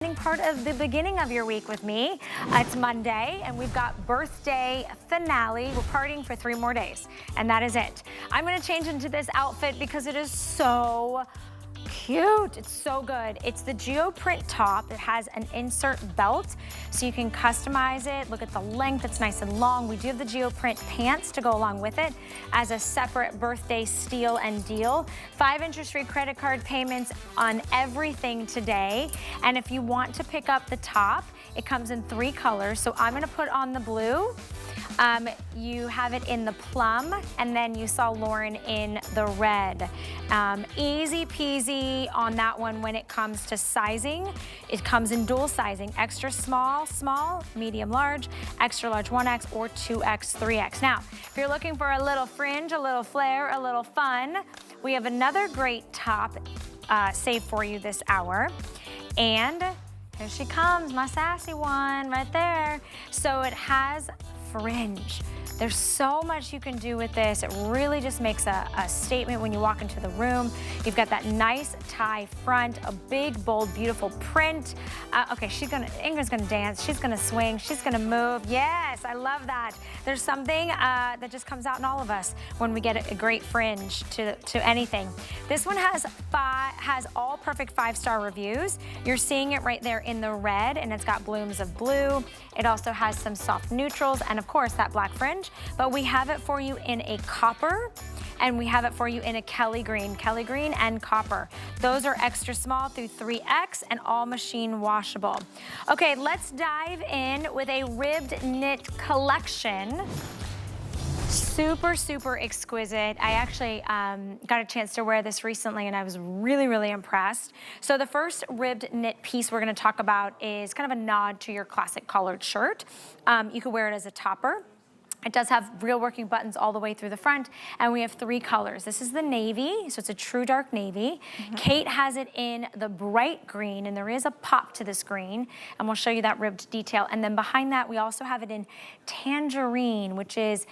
exciting part of the beginning of your week with me. It's Monday, and we've got birthday finale. We're partying for 3 more days, and that is it. I'm gonna change into this outfit because it is so cute. It's so good. It's the geoprint top. It has an insert belt, so you can customize it. Look at the length. It's nice and long. We do have the geoprint pants to go along with it as a separate birthday steal and deal. 5 interest-free credit card payments on everything today. And if you want to pick up the top, it comes in 3 colors. So I'm going to put on the blue. You have it in the plum, and then you saw Lauren in the red. Easy peasy on that one when it comes to sizing. It comes in dual sizing, extra small, small, medium large, extra large 1X or 2X, 3X. Now, if you're looking for a little fringe, a little flare, a little fun, we have another great top saved for you this hour. And here she comes, my sassy one right there. So it has fringe. There's so much you can do with this. It really just makes a statement when you walk into the room. You've got that nice tie front, a big, bold, beautiful print. Okay, Ingrid's gonna dance. She's gonna swing. She's gonna move. Yes, I love that. There's something that just comes out in all of us when we get a great fringe to anything. This one has all perfect 5-star reviews. You're seeing it right there in the red, and it's got blooms of blue. It also has some soft neutrals, and of course that black fringe. But we have it for you in a copper, and we have it for you in a Kelly green and copper. Those are extra small through 3X and all machine washable. Okay, let's dive in with a ribbed knit collection. Super, super exquisite. I actually got a chance to wear this recently, and I was really, really impressed. So the first ribbed knit piece we're gonna talk about is kind of a nod to your classic collared shirt. You could wear it as a topper. It does have real working buttons all the way through the front, and we have 3 colors. This is the navy, so it's a true dark navy. Kate has it in the bright green, and there is a pop to this green, and we'll show you that ribbed detail. And then behind that, we also have it in tangerine, which is,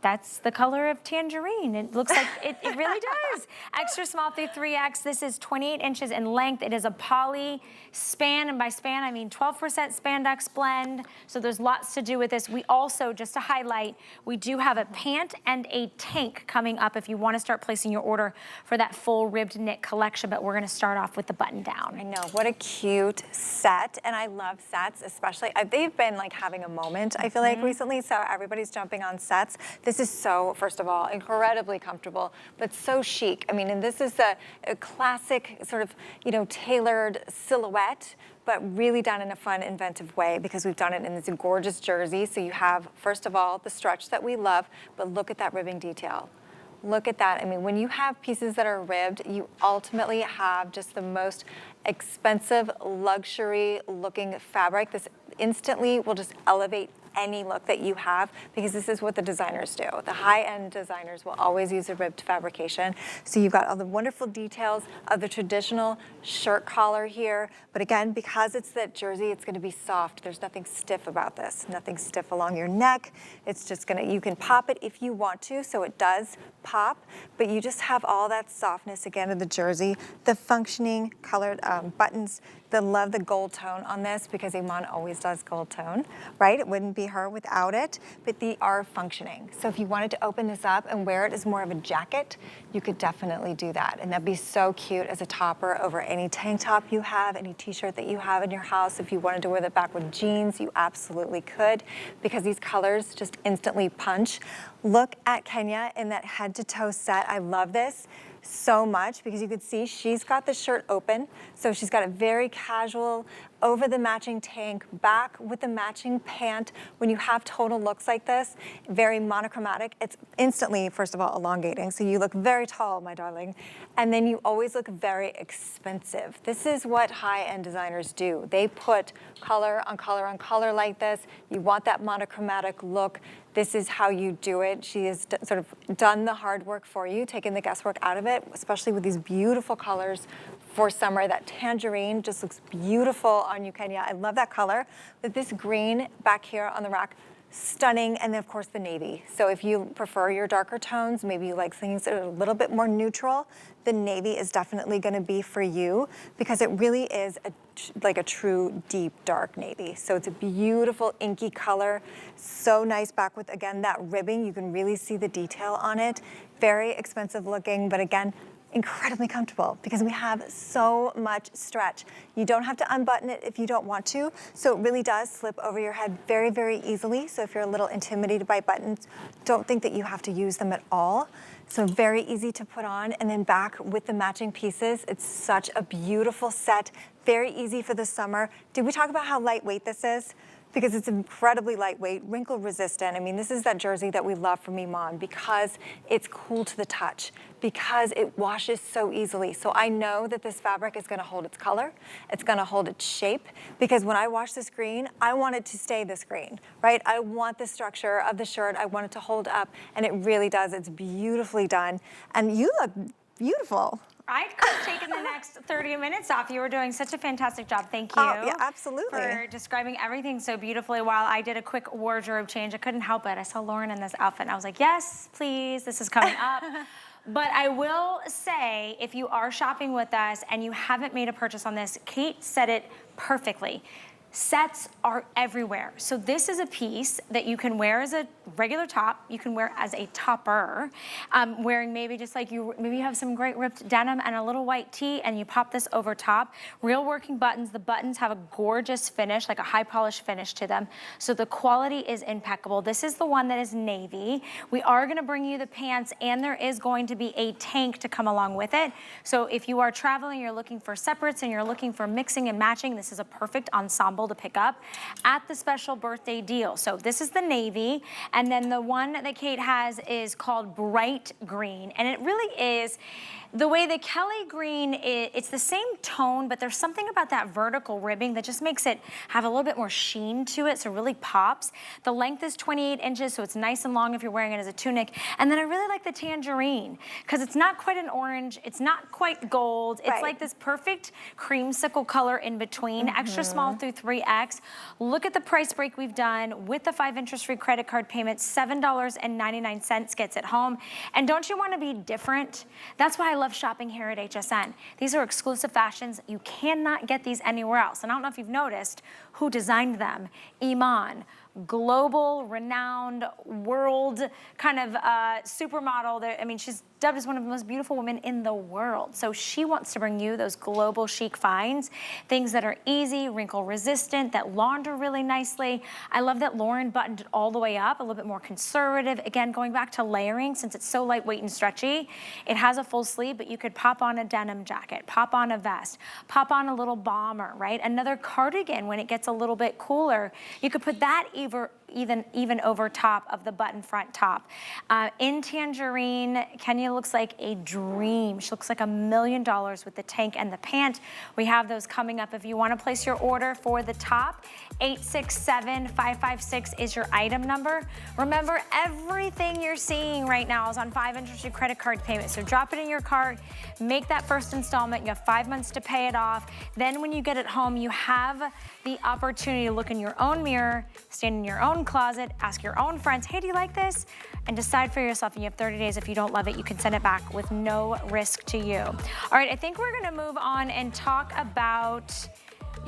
that's the color of tangerine. It looks like, it really does. Extra small through 3X. This is 28 inches in length. It is a poly span, and by span I mean 12% spandex blend. So there's lots to do with this. We also, just to highlight, we do have a pant and a tank coming up if you want to start placing your order for that full ribbed knit collection, but we're going to start off with the button down. I know, what a cute set, and I love sets, especially, they've been like having a moment, I feel like, recently, so everybody's jumping on sets. This is so, first of all, incredibly comfortable, but so chic. I mean, and this is a classic sort of, you know, tailored silhouette, but really done in a fun, inventive way, because we've done it in this gorgeous jersey. So you have, first of all, the stretch that we love, but look at that ribbing detail. Look at that. I mean, when you have pieces that are ribbed, you ultimately have just the most expensive, luxury looking fabric. This instantly will just elevate any look that you have, because this is what the designers do. The high-end designers will always use a ribbed fabrication. So you've got all the wonderful details of the traditional shirt collar here, but again, because it's that jersey, it's gonna be soft. There's nothing stiff about this, nothing stiff along your neck. It's just gonna, you can pop it if you want to, so it does pop, but you just have all that softness again of the jersey, the functioning colored buttons. Love the gold tone on this, because Iman always does gold tone, right? It wouldn't be her without it, but they are functioning. So if you wanted to open this up and wear it as more of a jacket, you could definitely do that. And that'd be so cute as a topper over any tank top you have, any t-shirt that you have in your house. If you wanted to wear that back with jeans, you absolutely could, because these colors just instantly punch. Look at Kenya in that head to toe set. I love this so much, because you can see she's got the shirt open, so she's got a very casual over the matching tank, back with the matching pant. When you have total looks like this, very monochromatic, it's instantly, first of all, elongating, so you look very tall, my darling, and then you always look very expensive. This is what high-end designers do. They put color on color on color like this. You want that monochromatic look. This is how you do it. She has sort of done the hard work for you, taken the guesswork out of it, especially with these beautiful colors for summer. That tangerine just looks beautiful on you, Kenya. I love that color. With this green back here on the rack, stunning. And then of course the navy. So if you prefer your darker tones, maybe you like things that are a little bit more neutral, the navy is definitely gonna be for you because it really is like a true deep dark navy. So it's a beautiful inky color, so nice back with, again, that ribbing. You can really see the detail on it. Very expensive looking, but again, incredibly comfortable because we have so much stretch. You don't have to unbutton it if you don't want to, so it really does slip over your head very, very easily. So if you're a little intimidated by buttons, don't think that you have to use them at all. So very easy to put on, and then back with the matching pieces. It's such a beautiful set, very easy for the summer. Did we talk about how lightweight this is? Because it's incredibly lightweight, wrinkle resistant. I mean, this is that jersey that we love from Iman because it's cool to the touch, because it washes so easily. So I know that this fabric is gonna hold its color, it's gonna hold its shape, because when I wash this green, I want it to stay this green, right? I want the structure of the shirt, I want it to hold up, and it really does. It's beautifully done. And you look beautiful. I could have taken the next 30 minutes off. You were doing such a fantastic job. Thank you. Oh, yeah, absolutely. For describing everything so beautifully while I did a quick wardrobe change. I couldn't help it. I saw Lauren in this outfit and I was like, yes, please, this is coming up. But I will say, if you are shopping with us and you haven't made a purchase on this, Kate said it perfectly. Sets are everywhere. So this is a piece that you can wear as a regular top, you can wear as a topper, wearing maybe just like maybe you have some great ripped denim and a little white tee and you pop this over top. Real working buttons. The buttons have a gorgeous finish, like a high polish finish to them. So the quality is impeccable. This is the one that is navy. We are gonna bring you the pants and there is going to be a tank to come along with it. So if you are traveling, you're looking for separates and you're looking for mixing and matching, this is a perfect ensemble to pick up at the special birthday deal. So this is the navy, and then the one that Kate has is called bright green, and it really is the way the Kelly green is, it's the same tone, but there's something about that vertical ribbing that just makes it have a little bit more sheen to it, so it really pops. The length is 28 inches, so it's nice and long if you're wearing it as a tunic. And then I really like the tangerine, because it's not quite an orange, it's not quite gold, it's like this perfect creamsicle color in between, extra small through 3X. Look at the price break we've done with the 5 interest-free credit card payment, $7.99 gets it home. And don't you want to be different? That's why I love shopping here at HSN. These are exclusive fashions. You cannot get these anywhere else. And I don't know if you've noticed who designed them. Iman, global, renowned, world kind of supermodel. I mean, she's dubbed as one of the most beautiful women in the world. So she wants to bring you those global chic finds, things that are easy, wrinkle resistant, that launder really nicely. I love that Lauren buttoned it all the way up, a little bit more conservative. Again, going back to layering, since it's so lightweight and stretchy, it has a full sleeve, but you could pop on a denim jacket, pop on a vest, pop on a little bomber, right? Another cardigan when it gets a little bit cooler. You could put that even over top of the button front top. In tangerine, Kenya looks like a dream. She looks like $1 million with the tank and the pant. We have those coming up. If you want to place your order for the top, 867-556 is your item number. Remember, everything you're seeing right now is on 5 interest-free credit card payment. So drop it in your cart, make that first installment. You have 5 months to pay it off. Then when you get it home, you have the opportunity to look in your own mirror, stand in your own closet, ask your own friends, hey, do you like this? And decide for yourself, and you have 30 days. If you don't love it, you can send it back with no risk to you. All right, I think we're gonna move on and talk about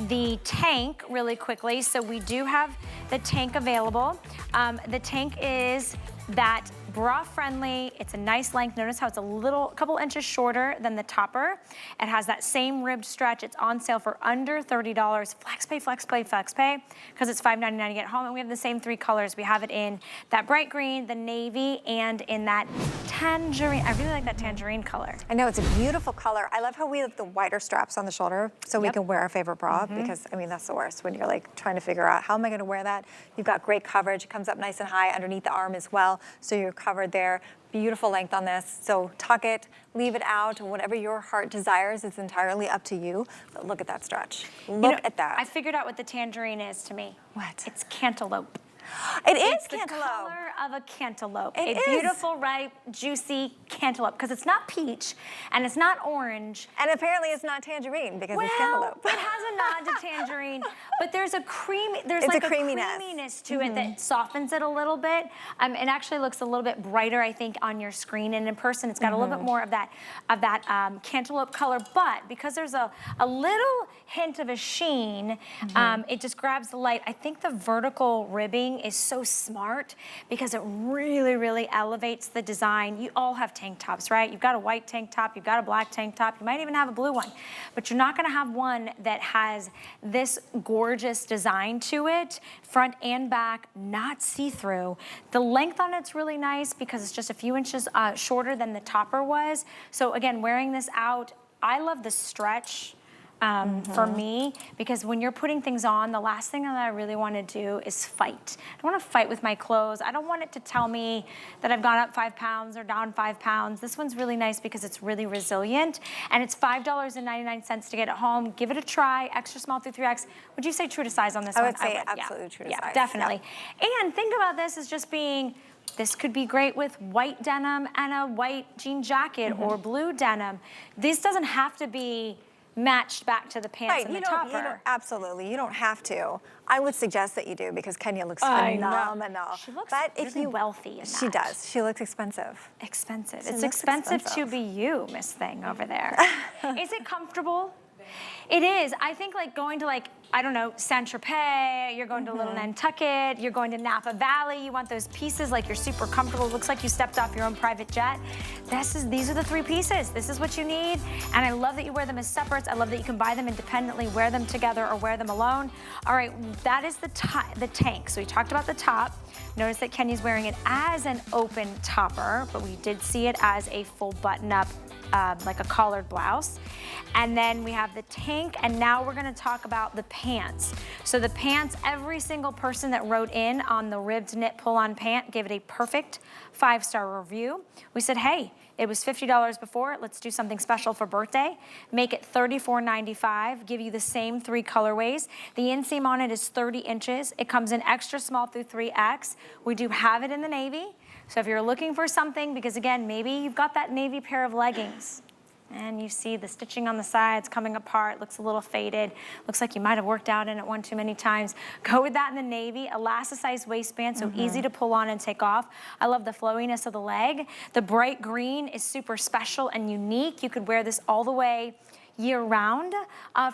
the tank really quickly. So we do have the tank available. The tank is that bra friendly, it's a nice length. Notice how it's a couple inches shorter than the topper. It has that same ribbed stretch. It's on sale for under $30. Flex pay, flex pay, flex pay, because it's $5.99 to get home. And we have the same 3 colors. We have it in that bright green, the navy, and in that tangerine. I really like that tangerine color. I know, it's a beautiful color. I love how we have the wider straps on the shoulder so we can wear our favorite bra, because I mean, that's the worst when you're like trying to figure out how am I gonna wear that? You've got great coverage. It comes up nice and high underneath the arm as well. So you're covered there. Beautiful length on this. So tuck it, leave it out, whatever your heart desires. It's entirely up to you. But look at that stretch. Look at that. I figured out what the tangerine is to me. What? It's cantaloupe. It is It's cantaloupe. the color of a cantaloupe. It a is. beautiful, ripe, juicy cantaloupe, because it's not peach and it's not orange. And apparently it's not tangerine because it's Well, cantaloupe. it has a nod to tangerine, but there's a It's like a creaminess. to it that softens it a little bit. It actually looks a little bit brighter, I think, on your screen, and in person it's got a little bit more of that cantaloupe color, but because there's a little hint of a sheen, it just grabs the light. I think the vertical ribbing is so smart because it really, really elevates the design. You all have tank tops, right? You've got a white tank top, you've got a black tank top, you might even have a blue one, but you're not gonna have one that has this gorgeous design to it, front and back, not see-through. The length on it's really nice because it's just a few inches shorter than the topper was. So again, wearing this out, I love the stretch. For me, because when you're putting things on, the last thing that I really want to do is fight. I don't want to fight with my clothes. I don't want it to tell me that I've gone up 5 pounds or down 5 pounds. This one's really nice because it's really resilient, and it's $5.99 to get it home. Give it a try, extra small through 3X. Would you say true to size on this one? I would say absolutely true to size. Yeah, definitely. And think about this as just being, this could be great with white denim and a white jean jacket or blue denim. This doesn't have to be matched back to the pants and the topper. Absolutely, you don't have to. I would suggest that you do because Kenya looks I know. phenomenal. She looks but really if you wealthy in She that. does. She looks expensive. Expensive. She It's looks expensive to be you, Miss Thing over there. Is it comfortable? It is. I think like going to I don't know, Saint-Tropez, you're going to Little Nantucket, you're going to Napa Valley, you want those pieces like you're super comfortable, looks like you stepped off your own private jet. These are the 3 pieces. This is what you need, and I love that you wear them as separates. I love that you can buy them independently, wear them together, or wear them alone. All right, that is the tank. So we talked about the top. Notice that Kenya's wearing it as an open topper, but we did see it as a full button-up, like a collared blouse. And then we have the tank, and now we're gonna talk about the pants. So the pants, every single person that wrote in on the ribbed knit pull-on pant gave it a perfect 5-star review. We said, hey, it was $50 before, let's do something special for birthday. Make it $34.95, give you the same 3 colorways. The inseam on it is 30 inches. It comes in extra small through 3X. We do have it in the navy. So if you're looking for something, because again, maybe you've got that navy pair of leggings and you see the stitching on the sides coming apart, looks a little faded, looks like you might have worked out in it one too many times. Go with that in the navy, elasticized waistband, so easy to pull on and take off. I love the flowiness of the leg. The bright green is super special and unique. You could wear this all the way year-round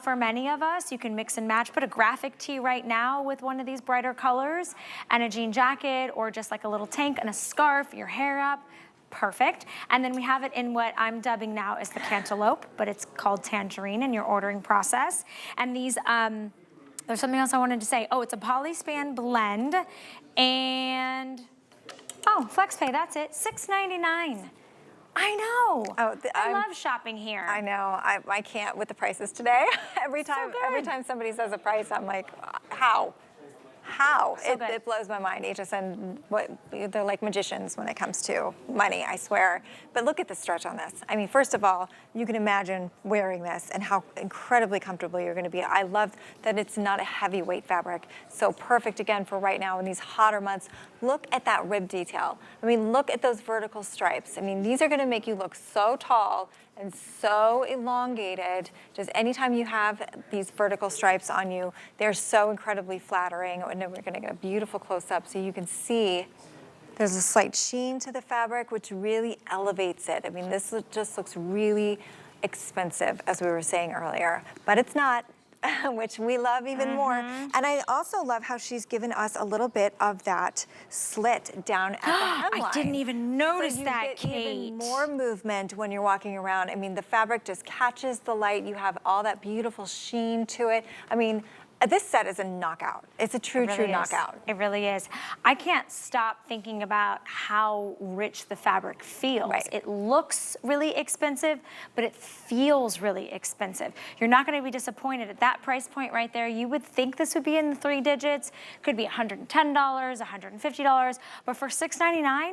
for many of us. You can mix and match. Put a graphic tee right now with one of these brighter colors and a jean jacket or just like a little tank and a scarf, your hair up. Perfect. And then we have it in what I'm dubbing now as the cantaloupe, but it's called tangerine in your ordering process. And these, there's something else I wanted to say. Oh, it's a polyspan blend and, oh, FlexPay, that's it, $6.99. I know. Oh, I love shopping here. I know. I can't with the prices today. every time somebody says a price, I'm like, how? How? So it blows my mind. HSN, they're like magicians when it comes to money, I swear. But look at the stretch on this. I mean, first of all, you can imagine wearing this and how incredibly comfortable you're going to be. I love that it's not a heavyweight fabric. So perfect, again, for right now in these hotter months. Look at that rib detail. I mean, look at those vertical stripes. I mean, these are going to make you look so tall and so elongated. Just anytime you have these vertical stripes on you, they're so incredibly flattering. And then we're gonna get a beautiful close-up so you can see there's a slight sheen to the fabric, which really elevates it. I mean, this just looks really expensive, as we were saying earlier, but it's not. Which we love even more. And I also love how she's given us a little bit of that slit down at the hemline. I didn't even notice so that, you get Kate. even more movement when you're walking around. I mean, the fabric just catches the light. You have all that beautiful sheen to it. I mean, this set is a knockout. It's a true knockout. It really is. I can't stop thinking about how rich the fabric feels. Right. It looks really expensive, but it feels really expensive. You're not going to be disappointed at that price point right there. You would think this would be in the 3 digits. Could be $110, $150, but for $6.99,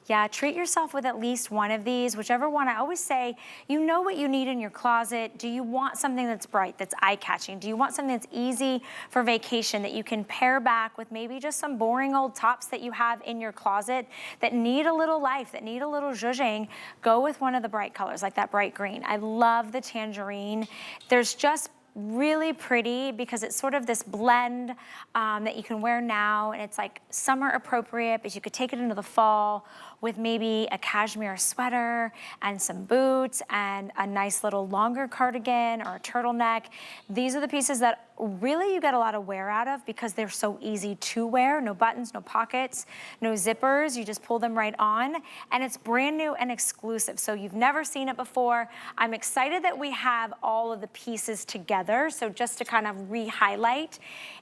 Yeah, treat yourself with at least one of these, whichever one. I always say, you know what you need in your closet. Do you want something that's bright, that's eye-catching? Do you want something that's easy for vacation that you can pair back with maybe just some boring old tops that you have in your closet that need a little life, that need a little zhuzhing? Go with one of the bright colors, like that bright green. I love the tangerine. There's just really pretty because it's sort of this blend that you can wear now, and it's like summer appropriate, but you could take it into the fall with maybe a cashmere sweater and some boots and a nice little longer cardigan or a turtleneck. These are the pieces that really you get a lot of wear out of because they're so easy to wear. No buttons, no pockets, no zippers. You just pull them right on, and it's brand new and exclusive. So you've never seen it before. I'm excited that we have all of the pieces together. So just to kind of re-highlight,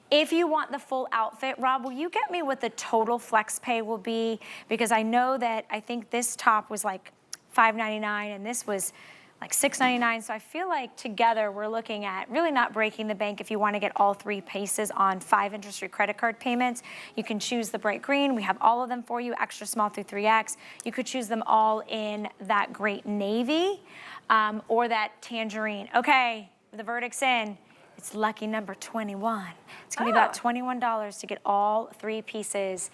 if you want the full outfit, Rob, will you get me what the total flex pay will be? Because I know that I think this top was like $5.99 and this was like $6.99. So I feel like together we're looking at really not breaking the bank if you want to get all 3 pieces on 5 interest-free credit card payments. You can choose the bright green. We have all of them for you, extra small through 3X. You could choose them all in that great navy or that tangerine. Okay, the verdict's in. It's lucky number 21. It's gonna be about $21 to get all 3 pieces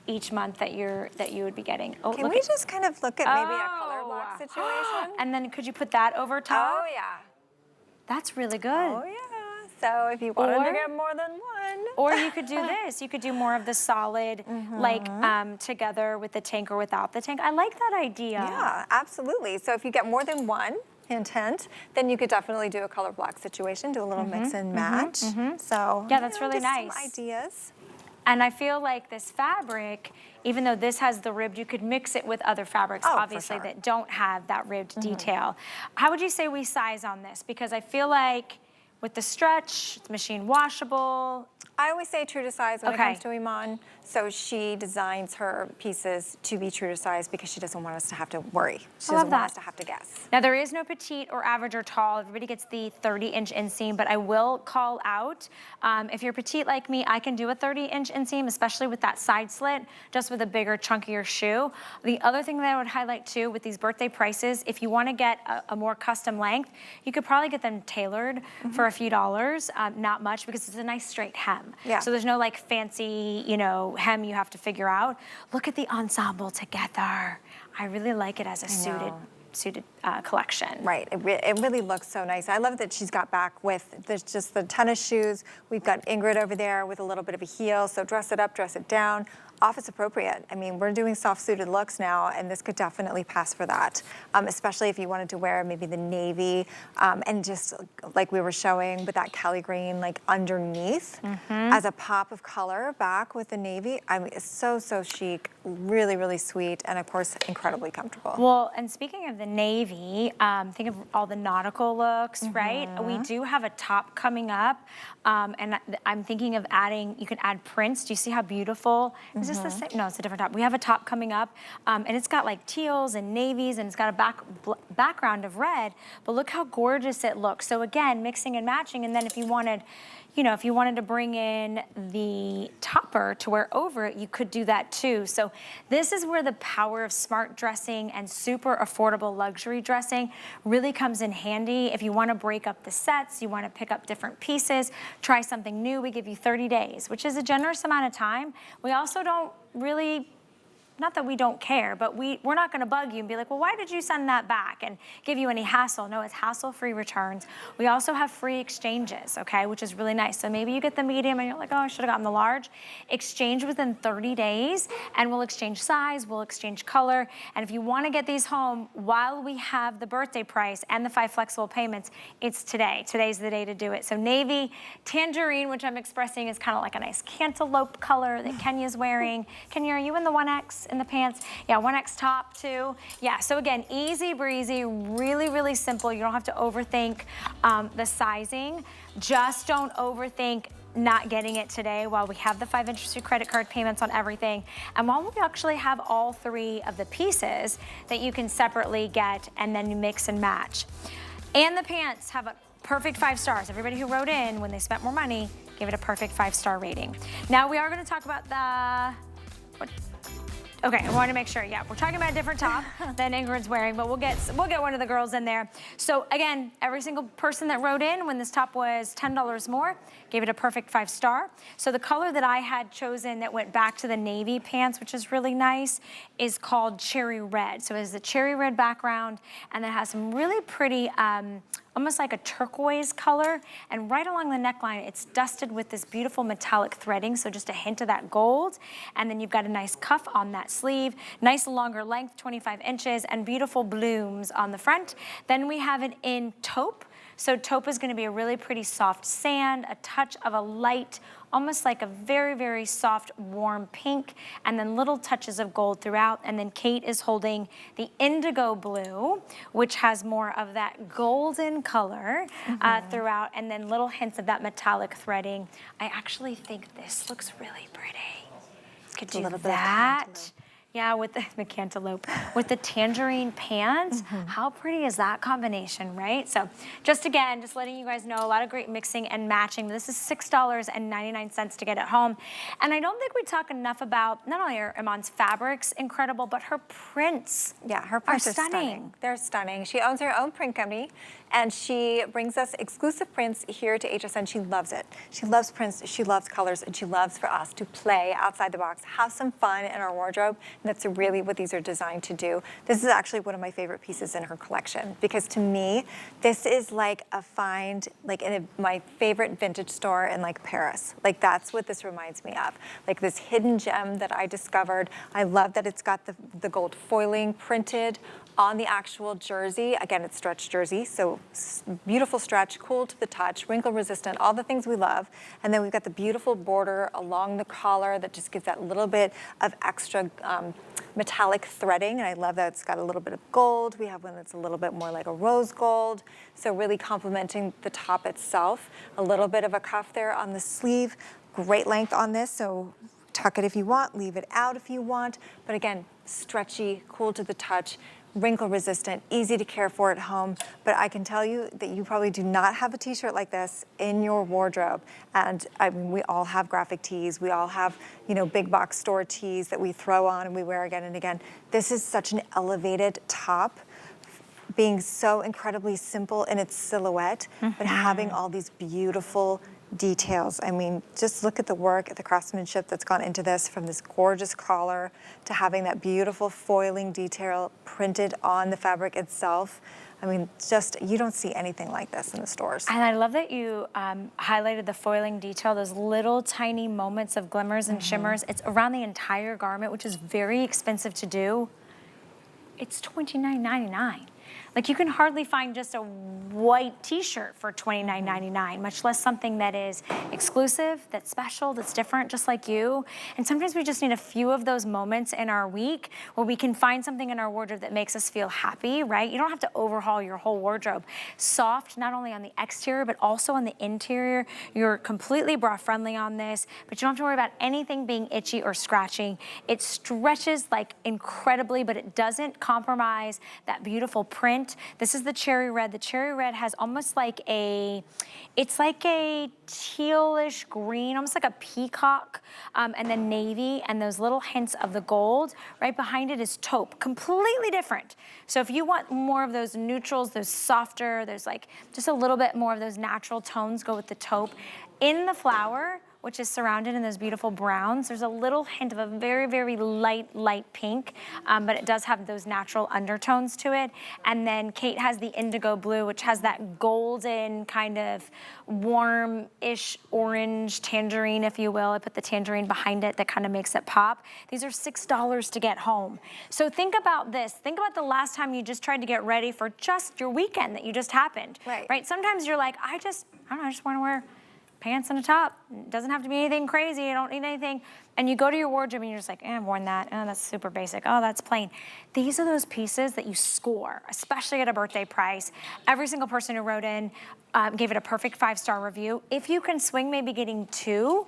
each month that you would be getting. Oh, can we just kind of look at maybe a color block situation? And then could you put that over top? Oh yeah. That's really good. Oh yeah. So if you wanted to get more than one. Or you could do this. You could do more of the solid, like together with the tank or without the tank. I like that idea. Yeah, absolutely. So if you get more than one, hint, hint, then you could definitely do a color block situation, do a little mix and match. So yeah, that's really nice. Some ideas. And I feel like this fabric, even though this has the ribbed, you could mix it with other fabrics, obviously, that don't have that ribbed detail. How would you say we size on this? Because I feel like with the stretch, it's machine washable. I always say true to size when it comes to Iman. So she designs her pieces to be true to size because she doesn't want us to have to worry. She doesn't want us to have to guess. Now there is no petite or average or tall. Everybody gets the 30-inch inseam, but I will call out, if you're petite like me, I can do a 30-inch inseam, especially with that side slit, just with a bigger, chunkier shoe. The other thing that I would highlight too with these birthday prices, if you want to get a more custom length, you could probably get them tailored for a few dollars, not much, because it's a nice straight hem. Yeah. So there's no like fancy, you know, hem you have to figure out. Look at the ensemble together. I really like it as a suited collection. Right, it really looks so nice. I love that she's got back with just the tennis shoes. We've got Ingrid over there with a little bit of a heel, so dress it up, dress it down. Office appropriate. I mean, we're doing soft suited looks now, and this could definitely pass for that, especially if you wanted to wear maybe the navy and just like we were showing with that Kelly green, like underneath as a pop of color back with the navy. I mean, it's so, so chic, really, really sweet, and of course, incredibly comfortable. Well, and speaking of the navy, think of all the nautical looks, right? We do have a top coming up, and I'm thinking of adding, you can add prints. Do you see how beautiful? Is this the same? No, it's a different top. We have a top coming up, and it's got like teals and navies, and it's got a background of red, but look how gorgeous it looks. So again, mixing and matching, and then if you wanted, you know, if you wanted to bring in the topper to wear over it, you could do that too. So this is where the power of smart dressing and super affordable luxury dressing really comes in handy. If you want to break up the sets, you want to pick up different pieces, try something new, we give you 30 days, which is a generous amount of time. We also don't really, not that we don't care, but we're not gonna bug you and be like, well, why did you send that back and give you any hassle? No, it's hassle-free returns. We also have free exchanges, okay, which is really nice. So maybe you get the medium and you're like, oh, I should have gotten the large. Exchange within 30 days and we'll exchange size, we'll exchange color. And if you wanna get these home while we have the birthday price and the 5 flexible payments, it's today. Today's the day to do it. So navy, tangerine, which I'm expressing is kind of like a nice cantaloupe color that Kenya's wearing. Kenya, are you in the 1X? In the pants? Yeah, 1X top too. Yeah, so again, easy breezy, really, really simple. You don't have to overthink the sizing. Just don't overthink not getting it today while we have the 5 interest-free credit card payments on everything. And while we actually have all 3 of the pieces that you can separately get and then you mix and match. And the pants have a perfect 5 stars. Everybody who wrote in when they spent more money, give it a perfect 5-star rating. Now we are gonna talk about the, Okay, I want to make sure. Yeah, we're talking about a different top than Ingrid's wearing, but we'll get one of the girls in there. So again, every single person that wrote in when this top was $10 more, gave it a perfect 5-star. So the color that I had chosen that went back to the navy pants, which is really nice, is called cherry red. So it has a cherry red background, and it has some really pretty, almost like a turquoise color, and right along the neckline, it's dusted with this beautiful metallic threading, so just a hint of that gold. And then you've got a nice cuff on that sleeve, nice longer length, 25 inches, and beautiful blooms on the front. Then we have it in taupe. So taupe is gonna be a really pretty soft sand, a touch of a light, almost like a very, very soft, warm pink, and then little touches of gold throughout. And then Kate is holding the indigo blue, which has more of that golden color throughout, and then little hints of that metallic threading. I actually think this looks really pretty. Could do that. Yeah, with the cantaloupe, with the tangerine pants. How pretty is that combination, right? So just letting you guys know, a lot of great mixing and matching. This is $6.99 to get it home. And I don't think we talk enough about, not only are Iman's fabrics incredible, but her prints. Yeah, her prints are stunning. They're stunning. She owns her own print company, and she brings us exclusive prints here to HSN. She loves it. She loves prints, she loves colors, and she loves for us to play outside the box, have some fun in our wardrobe. And that's really what these are designed to do. This is actually one of my favorite pieces in her collection, because to me, this is like a find, like in my favorite vintage store in like Paris. Like that's what this reminds me of. Like this hidden gem that I discovered. I love that it's got the gold foiling printed on the actual jersey. Again, it's stretch jersey, so beautiful stretch, cool to the touch, wrinkle resistant, all the things we love. And then we've got the beautiful border along the collar that just gives that little bit of extra metallic threading. And I love that it's got a little bit of gold. We have one that's a little bit more like a rose gold. So really complementing the top itself. A little bit of a cuff there on the sleeve. Great length on this, so tuck it if you want, leave it out if you want. But again, stretchy, cool to the touch, wrinkle resistant, easy to care for at home. But I can tell you that you probably do not have a t-shirt like this in your wardrobe. And I mean, we all have graphic tees. We all have, you know, big box store tees that we throw on and we wear again and again. This is such an elevated top, being so incredibly simple in its silhouette, but having all these beautiful details. I mean, just look at the work, at the craftsmanship that's gone into this, from this gorgeous collar to having that beautiful foiling detail printed on the fabric itself. I mean, just, you don't see anything like this in the stores. And I love that you highlighted the foiling detail, those little tiny moments of glimmers and shimmers. It's around the entire garment, which is very expensive to do. It's $29.99. Like, you can hardly find just a white t-shirt for $29.99, much less something that is exclusive, that's special, that's different, just like you. And sometimes we just need a few of those moments in our week where we can find something in our wardrobe that makes us feel happy, right? You don't have to overhaul your whole wardrobe. Soft, not only on the exterior, but also on the interior. You're completely bra-friendly on this, but you don't have to worry about anything being itchy or scratching. It stretches like incredibly, but it doesn't compromise that beautiful print. This is the cherry red. The cherry red has almost like it's like a tealish green, almost like a peacock, and then navy, and those little hints of the gold. Right behind it is taupe, completely different. So if you want more of those neutrals, those softer, there's like just a little bit more of those natural tones, go with the taupe. In the flower, which is surrounded in those beautiful browns, there's a little hint of a very, very light pink, but it does have those natural undertones to it. And then Kate has the indigo blue, which has that golden kind of warm-ish orange tangerine, if you will. I put the tangerine behind it that kind of makes it pop. These are $6 to get home. So think about this. Think about the last time you just tried to get ready for just your weekend that you just happened. Right? Sometimes you're like, I don't know, I just want to wear pants and a top. It doesn't have to be anything crazy. I don't need anything. And you go to your wardrobe and you're just like, I've worn that. Oh, that's super basic. Oh, that's plain. These are those pieces that you score, especially at a birthday price. Every single person who wrote in gave it a perfect 5-star review. If you can swing maybe getting 2,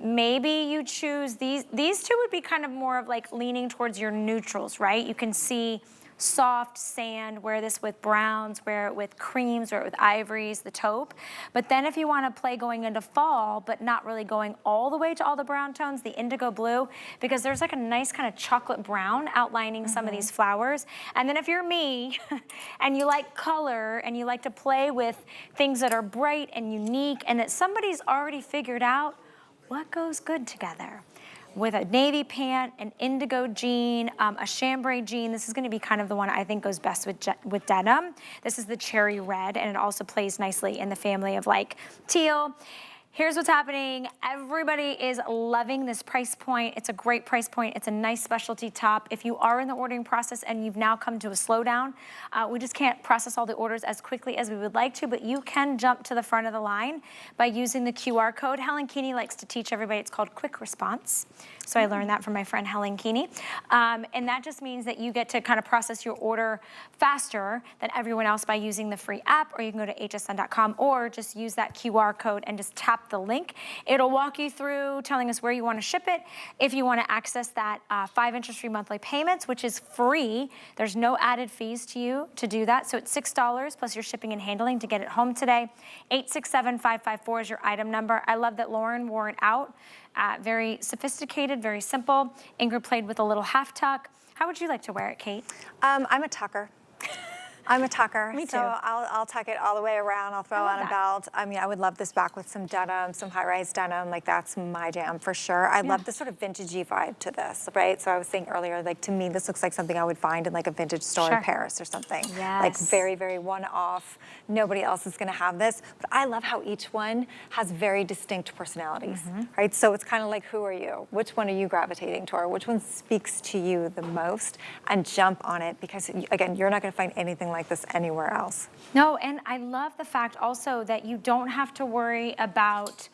maybe you choose these. These 2 would be kind of more of like leaning towards your neutrals, right? You can see soft sand, wear this with browns, wear it with creams, wear it with ivories, the taupe. But then if you want to play going into fall, but not really going all the way to all the brown tones, the indigo blue, because there's like a nice kind of chocolate brown outlining some of these flowers. And then if you're me and you like color and you like to play with things that are bright and unique and that somebody's already figured out what goes good together. With a navy pant, an indigo jean, a chambray jean. This is gonna be kind of the one I think goes best with denim. This is the cherry red, and it also plays nicely in the family of like teal. Here's what's happening. Everybody is loving this price point. It's a great price point. It's a nice specialty top. If you are in the ordering process and you've now come to a slowdown, we just can't process all the orders as quickly as we would like to, but you can jump to the front of the line by using the QR code. Helen Keeney likes to teach everybody. It's called quick response. So I learned that from my friend Helen Keeney. And that just means that you get to kind of process your order faster than everyone else by using the free app, or you can go to hsn.com or just use that QR code and just tap the link. It'll walk you through telling us where you want to ship it. If you want to access that 5 interest-free monthly payments, which is free, there's no added fees to you to do that. So it's $6 plus your shipping and handling to get it home today. 867-554 is your item number. I love that Lauren wore it out. Very sophisticated, very simple. Ingrid played with a little half tuck. How would you like to wear it, Kate? I'm a tucker. I'm a tucker. Me too. So I'll tuck it all the way around. I'll throw on a belt. I mean, I would love this back with some denim, some high-rise denim. Like, that's my jam for sure. I love the sort of vintagey vibe to this, right? So I was saying earlier, like, to me, this looks like something I would find in like a vintage store in Paris or something. Yes. Like very, very one-off. Nobody else is gonna have this. But I love how each one has very distinct personalities, right? So it's kind of like, who are you? Which one are you gravitating toward? Which one speaks to you the most? And jump on it, because again, you're not gonna find anything like this anywhere else. No, and I love the fact also that you don't have to worry about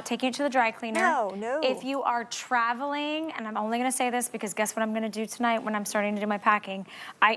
taking it to the dry cleaner. No. If you are traveling, and I'm only gonna say this because guess what I'm gonna do tonight when I'm starting to do my packing?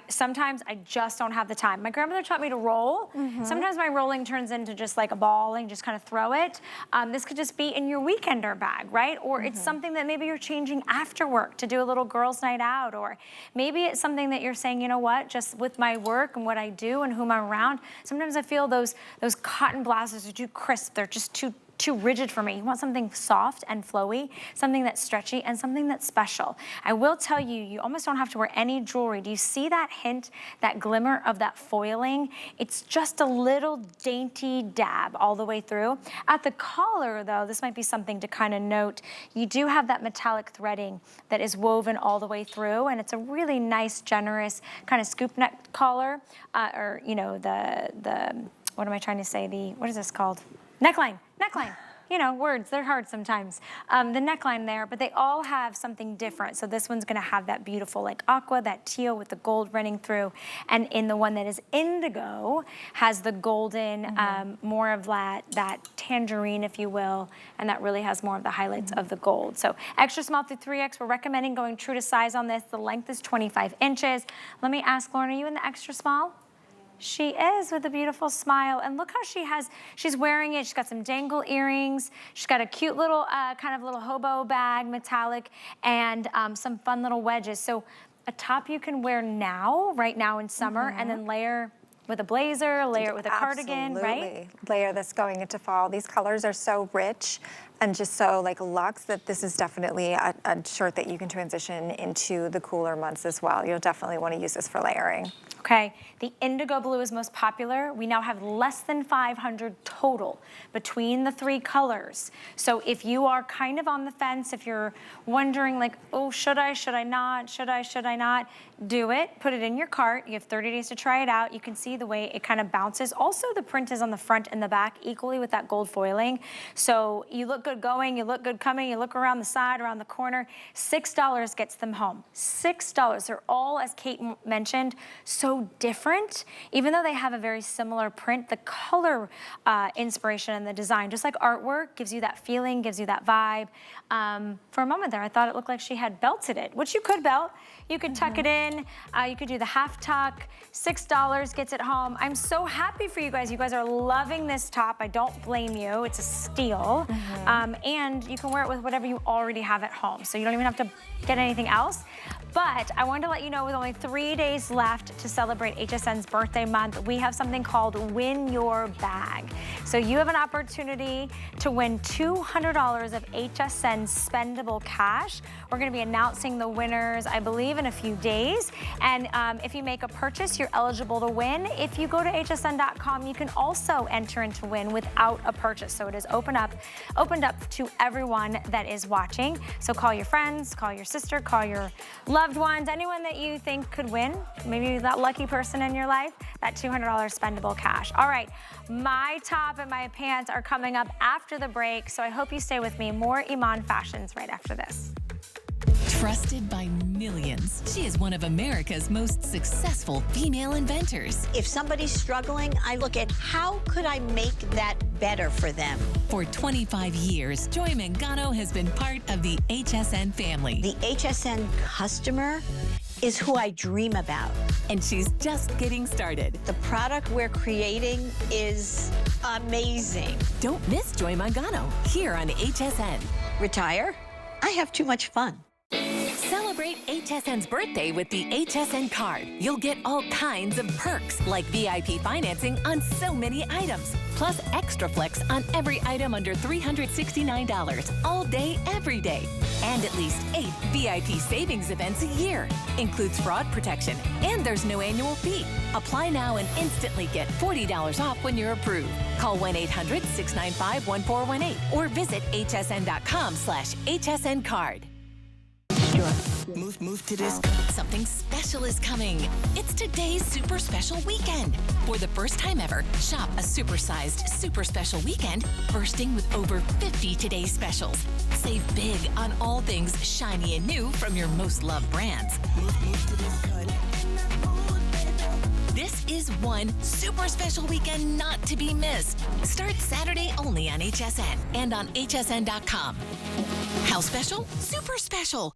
Sometimes I just don't have the time. My grandmother taught me to roll. Sometimes my rolling turns into just like a ball and just kind of throw it. This could just be in your weekender bag, right? Or it's something that maybe you're changing after work to do a little girls' night out, or maybe it's something that you're saying, you know what, just with my work and what I do and whom I'm around, sometimes I feel those cotton blouses are too crisp. They're just too rigid for me. You want something soft and flowy, something that's stretchy, and something that's special. I will tell you, you almost don't have to wear any jewelry. Do you see that hint, that glimmer of that foiling? It's just a little dainty dab all the way through. At the collar, though, this might be something to kind of note. You do have that metallic threading that is woven all the way through, and it's a really nice, generous kind of scoop neck collar, or, you know, what am I trying to say? What is this called? Neckline. You know, words, they're hard sometimes. The neckline there, but they all have something different. So this one's gonna have that beautiful like aqua, that teal with the gold running through. And in the one that is indigo, has the golden, more of that tangerine, if you will, and that really has more of the highlights of the gold. So extra small through 3X, we're recommending going true to size on this. The length is 25 inches. Let me ask Lauren, are you in the extra small? She is, with a beautiful smile. And look how she's wearing it. She's got some dangle earrings. She's got a cute little, kind of little hobo bag, metallic, and some fun little wedges. So a top you can wear now, right now in summer, and then layer with a blazer, layer it with a cardigan, right? Layer this going into fall. These colors are so rich and just so like luxe that this is definitely a shirt that you can transition into the cooler months as well. You'll definitely want to use this for layering. Okay, the indigo blue is most popular. We now have less than 500 total between the three colors. So if you are kind of on the fence, if you're wondering like, oh, should I not, should I not, do it, put it in your cart. You have 30 days to try it out. You can see the way it kind of bounces. Also, the print is on the front and the back equally with that gold foiling. So you look good going, you look good coming, you look around the side, around the corner. $6 gets them home. $6. They're all, as Kate mentioned, so different. Even though they have a very similar print, the color inspiration and the design, just like artwork, gives you that feeling, gives you that vibe. For a moment there, I thought it looked like she had belted it, which you could belt. You could tuck it in. You could do the half tuck. $6 gets it home. I'm so happy for you guys. You guys are loving this top. I don't blame you. It's a steal. And you can wear it with whatever you already have at home. So you don't even have to get anything else. But I wanted to let you know with only 3 days left to celebrate HSN's birthday month, we have something called Win Your Bag. So you have an opportunity to win $200 of HSN spendable cash. We're gonna be announcing the winners, I believe, in a few days. And if you make a purchase, you're eligible to win. If you go to hsn.com, you can also enter into win without a purchase. So it is opened up to everyone that is watching. So call your friends, call your sister, call your loved ones, anyone that you think could win, maybe that lucky person in your life, that $200 spendable cash. All right, my top and my pants are coming up after the break, so I hope you stay with me. More Iman fashions right after this. Trusted by millions, she is one of America's most successful female inventors. If somebody's struggling, I look at how could I make that better for them. For 25 years, Joy Mangano has been part of the HSN family. The HSN customer is who I dream about. And she's just getting started. The product we're creating is amazing. Don't miss Joy Mangano here on HSN. Retire? I have too much fun. Celebrate HSN's birthday with the HSN card. You'll get all kinds of perks, like VIP financing on so many items, plus extra flex on every item under $369 all day, every day. And at least 8 VIP savings events a year. Includes fraud protection, and there's no annual fee. Apply now and instantly get $40 off when you're approved. Call 1-800-695-1418 or visit hsn.com/HSN card. Move to this. Something special is coming. It's today's super special weekend. For the first time ever, shop a supersized super special weekend, bursting with over 50 today's specials. Save big on all things shiny and new from your most loved brands. Move to this cut. This is one super special weekend not to be missed. Starts Saturday only on HSN and on hsn.com. How special? Super special.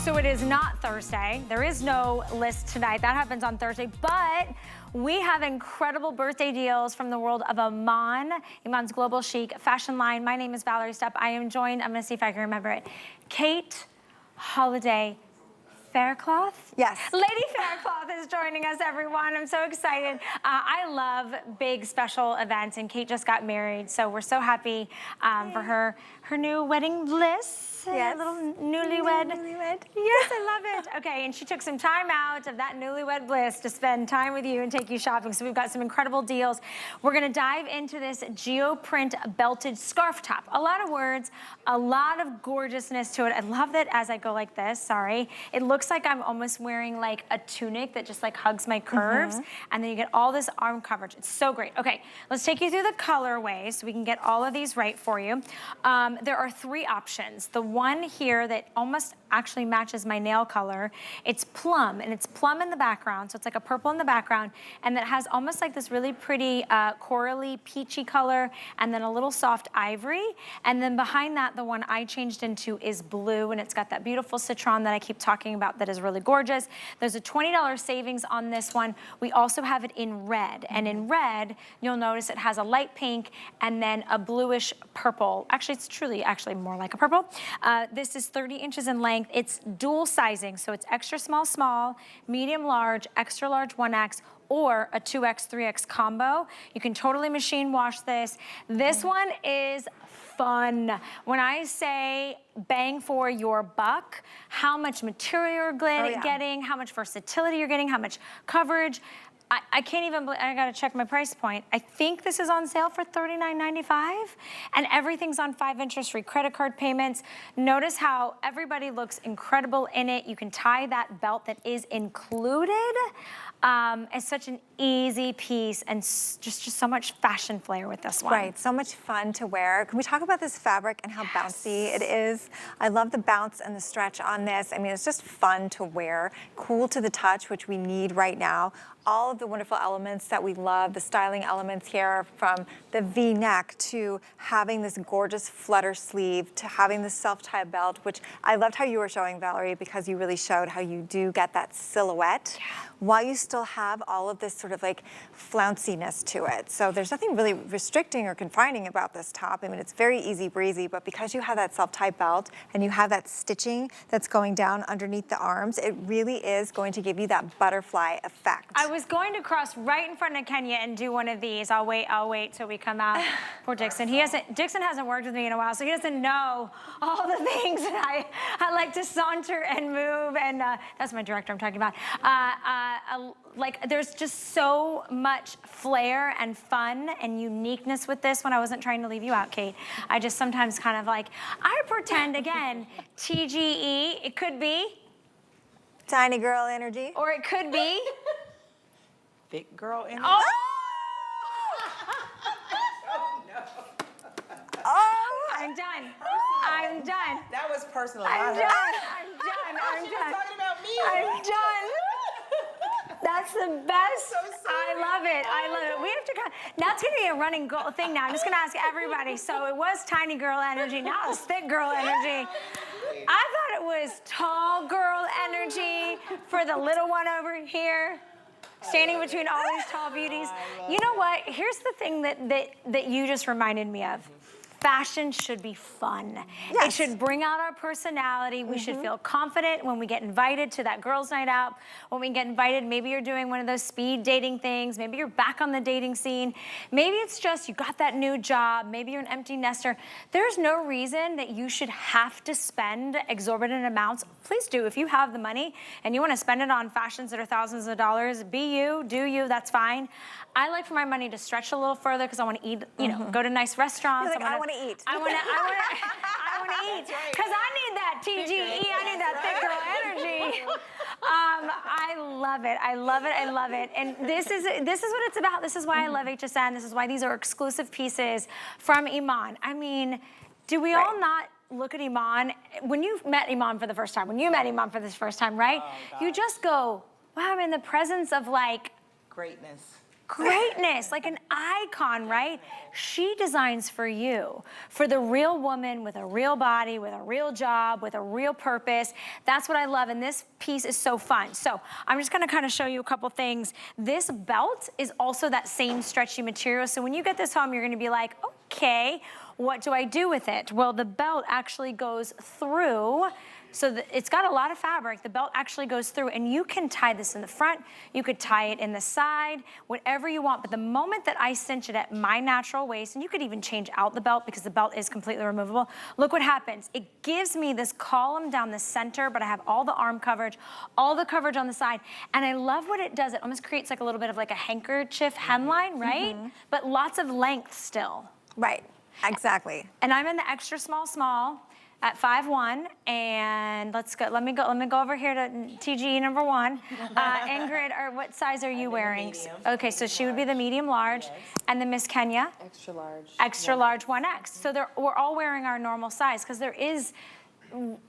So it is not Thursday. There is no list tonight. That happens on Thursday, but we have incredible birthday deals from the world of Iman, Iman's Global Chic fashion line. My name is Valerie Stepp. I am joined, I'm gonna see if I can remember it, Kate Holiday Faircloth? Yes. Lady Faircloth is joining us, everyone. I'm so excited. I love big special events, and Kate just got married, so we're so happy for her new wedding bliss. Yes. Little newlywed. Newlywed. Yes, I love it. Okay, and she took some time out of that newlywed bliss to spend time with you and take you shopping. So we've got some incredible deals. We're gonna dive into this geoprint belted scarf top. A lot of words, a lot of gorgeousness to it. I love that as I go like this, sorry. It looks like I'm almost wearing like a tunic that just like hugs my curves. And then you get all this arm coverage. It's so great. Okay, let's take you through the colorways so we can get all of these right for you. There are 3 options. The one here that almost actually matches my nail color, it's plum, and it's plum in the background, so it's like a purple in the background, and that has almost like this really pretty corally peachy color, and then a little soft ivory, and then behind that, the one I changed into is blue, and it's got that beautiful citron that I keep talking about that is really gorgeous. There's a $20 savings on this one. We also have it in red, and in red, you'll notice it has a light pink and then a bluish purple. Actually, it's truly actually more like a purple. This is 30 inches in length. It's dual sizing, so it's extra small, small, medium large, extra large 1X, or a 2X, 3X combo. You can totally machine wash this. This one is fun. When I say bang for your buck, how much material you're getting, how much versatility you're getting, how much coverage. I can't even believe, I gotta check my price point. I think this is on sale for $39.95, and everything's on 5 interest-free credit card payments. Notice how everybody looks incredible in it. You can tie that belt that is included. It's such an easy piece, and just so much fashion flair with this one. Right, so much fun to wear. Can we talk about this fabric and how bouncy it is? I love the bounce and the stretch on this. I mean, it's just fun to wear, cool to the touch, which we need right now. all of the wonderful elements that we love, the styling elements here, from the V-neck to having this gorgeous flutter sleeve to having this self-tie belt, which I loved how you were showing, Valerie, because you really showed how you do get that silhouette while you still have all of this sort of like flounciness to it. So there's nothing really restricting or confining about this top. I mean, it's very easy breezy, but because you have that self-tie belt and you have that stitching that's going down underneath the arms, it really is going to give you that butterfly effect. I was going to cross right in front of Kenya and do one of these. I'll wait till we come out. Poor Dixon. Dixon hasn't worked with me in a while, so he doesn't know all the things that I like to saunter and move, and that's my director I'm talking about. Like, there's just so much flair and fun and uniqueness with this. When I wasn't trying to leave you out, Kate, I just sometimes kind of like, I pretend, again, TGE, it could be. Tiny girl energy. Or it could be. Thick girl energy. Oh! Oh! I'm done. I'm done. That was personal. I'm done. I'm done. I'm She done. was talking about me. I'm done. That's the best. So sorry. I love it. I love it. We have to now it's gonna be a running thing now. I'm just gonna ask everybody. So it was tiny girl energy. Now it's thick girl energy. I thought it was tall girl energy for the little one over here, standing between all these tall beauties. You know what? Here's the thing that you just reminded me of. Fashion should be fun. Yes. It should bring out our personality. We should feel confident when we get invited to that girls' night out. When we get invited, maybe you're doing one of those speed dating things. Maybe you're back on the dating scene. Maybe it's just you got that new job. Maybe you're an empty nester. There's no reason that you should have to spend exorbitant amounts. Please do. If you have the money and you want to spend it on fashions that are thousands of dollars, be you, do you, that's fine. I like for my money to stretch a little further because I want to eat, you know, go to nice restaurants. You're like, I want to eat. I want to eat because I need that TGE. I need that thick girl energy. I love it. I love it. I love it. And this is what it's about. This is why I love HSN. This is why these are exclusive pieces from Iman. I mean, do we all not look at Iman when you met Iman for the first time? When you met Iman for the first time, right? Oh, you just go, wow, I'm in the presence of like greatness, like an icon, right? She designs for you, for the real woman with a real body, with a real job, with a real purpose. That's what I love, and this piece is so fun. So I'm just gonna kind of show you a couple things. This belt is also that same stretchy material, so when you get this home, you're gonna be like, okay, what do I do with it? Well, the belt actually goes through. So it's got a lot of fabric. The belt actually goes through, and you can tie this in the front. You could tie it in the side, whatever you want. But the moment that I cinch it at my natural waist, and you could even change out the belt because the belt is completely removable, look what happens. It gives me this column down the center, but I have all the arm coverage, all the coverage on the side. And I love what it does. It almost creates like a little bit of like a handkerchief hemline, right? But lots of length still. Right, exactly. And I'm in the extra small at 5'1", and let's go. Let me go over here to TGE number 1. Ingrid, or what size are you wearing? Okay, so she would be the medium large, and then Miss Kenya. Extra large. Extra large 1X. So we're all wearing our normal size because there is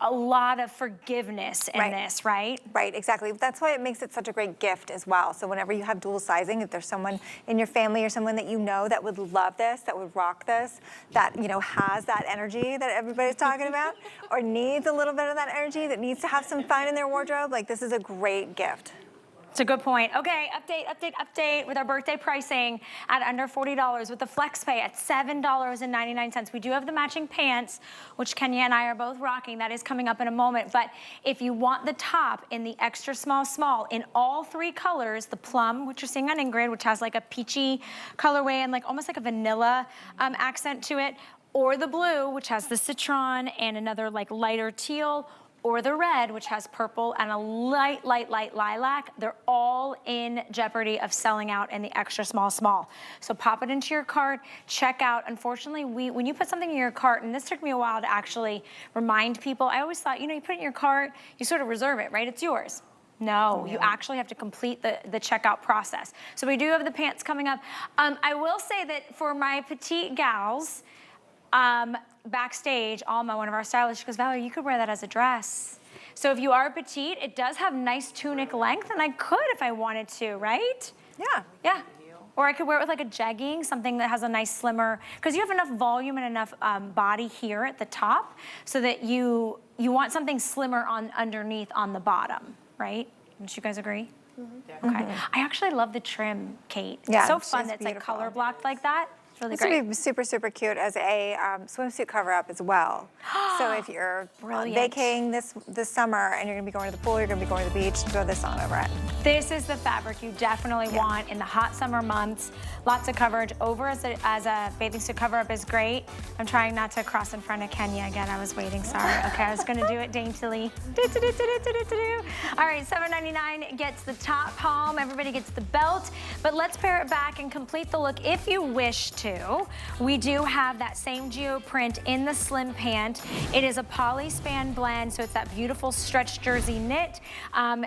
a lot of forgiveness in this, right? Right, exactly. That's why it makes it such a great gift as well. So whenever you have dual sizing, if there's someone in your family or someone that you know that would love this, that would rock this, that, you know, has that energy that everybody's talking about, or needs a little bit of that energy, that needs to have some fun in their wardrobe, like this is a great gift. It's a good point. Okay, update with our birthday pricing at under $40 with the flex pay at $7.99. We do have the matching pants, which Kenya and I are both rocking. That is coming up in a moment. But if you want the top in the extra small in all 3 colors, the plum, which you're seeing on Ingrid, which has like a peachy colorway and like almost like a vanilla accent to it, or the blue, which has the citron and another like lighter teal, or the red, which has purple and a light lilac, they're all in jeopardy of selling out in the extra small. So pop it into your cart, check out. Unfortunately, when you put something in your cart, and this took me a while to actually remind people, I always thought, you know, you put it in your cart, you sort of reserve it, right? It's yours. No, you actually have to complete the checkout process. So we do have the pants coming up. I will say that for my petite gals, backstage, Alma, one of our stylists, she goes, Valerie, you could wear that as a dress. So if you are petite, it does have nice tunic length, and I could if I wanted to, right? Yeah. Yeah. Or I could wear it with like a jegging, something that has a nice slimmer, because you have enough volume and enough body here at the top, so that you want something slimmer on underneath on the bottom, right? Don't you guys agree? Mm-hmm. Okay. I actually love the trim, Kate. Yeah, It's so fun she's that it's like beautiful. color blocked like that. It's really This great. would be super, super cute as a swimsuit cover-up as well. So if you're vacating this summer and you're gonna be going to the pool, you're gonna be going to the beach, throw this on over it. This is the fabric you definitely want in the hot summer months. Lots of coverage. Over as a bathing suit cover-up is great. I'm trying not to cross in front of Kenya again. I was waiting, sorry. Okay, I was gonna do it daintily. All right, $7.99 gets the top palm. Everybody gets the belt. But let's pair it back and complete the look if you wish to. We do have that same geoprint in the slim pant. It is a poly span blend, so it's that beautiful stretch jersey knit.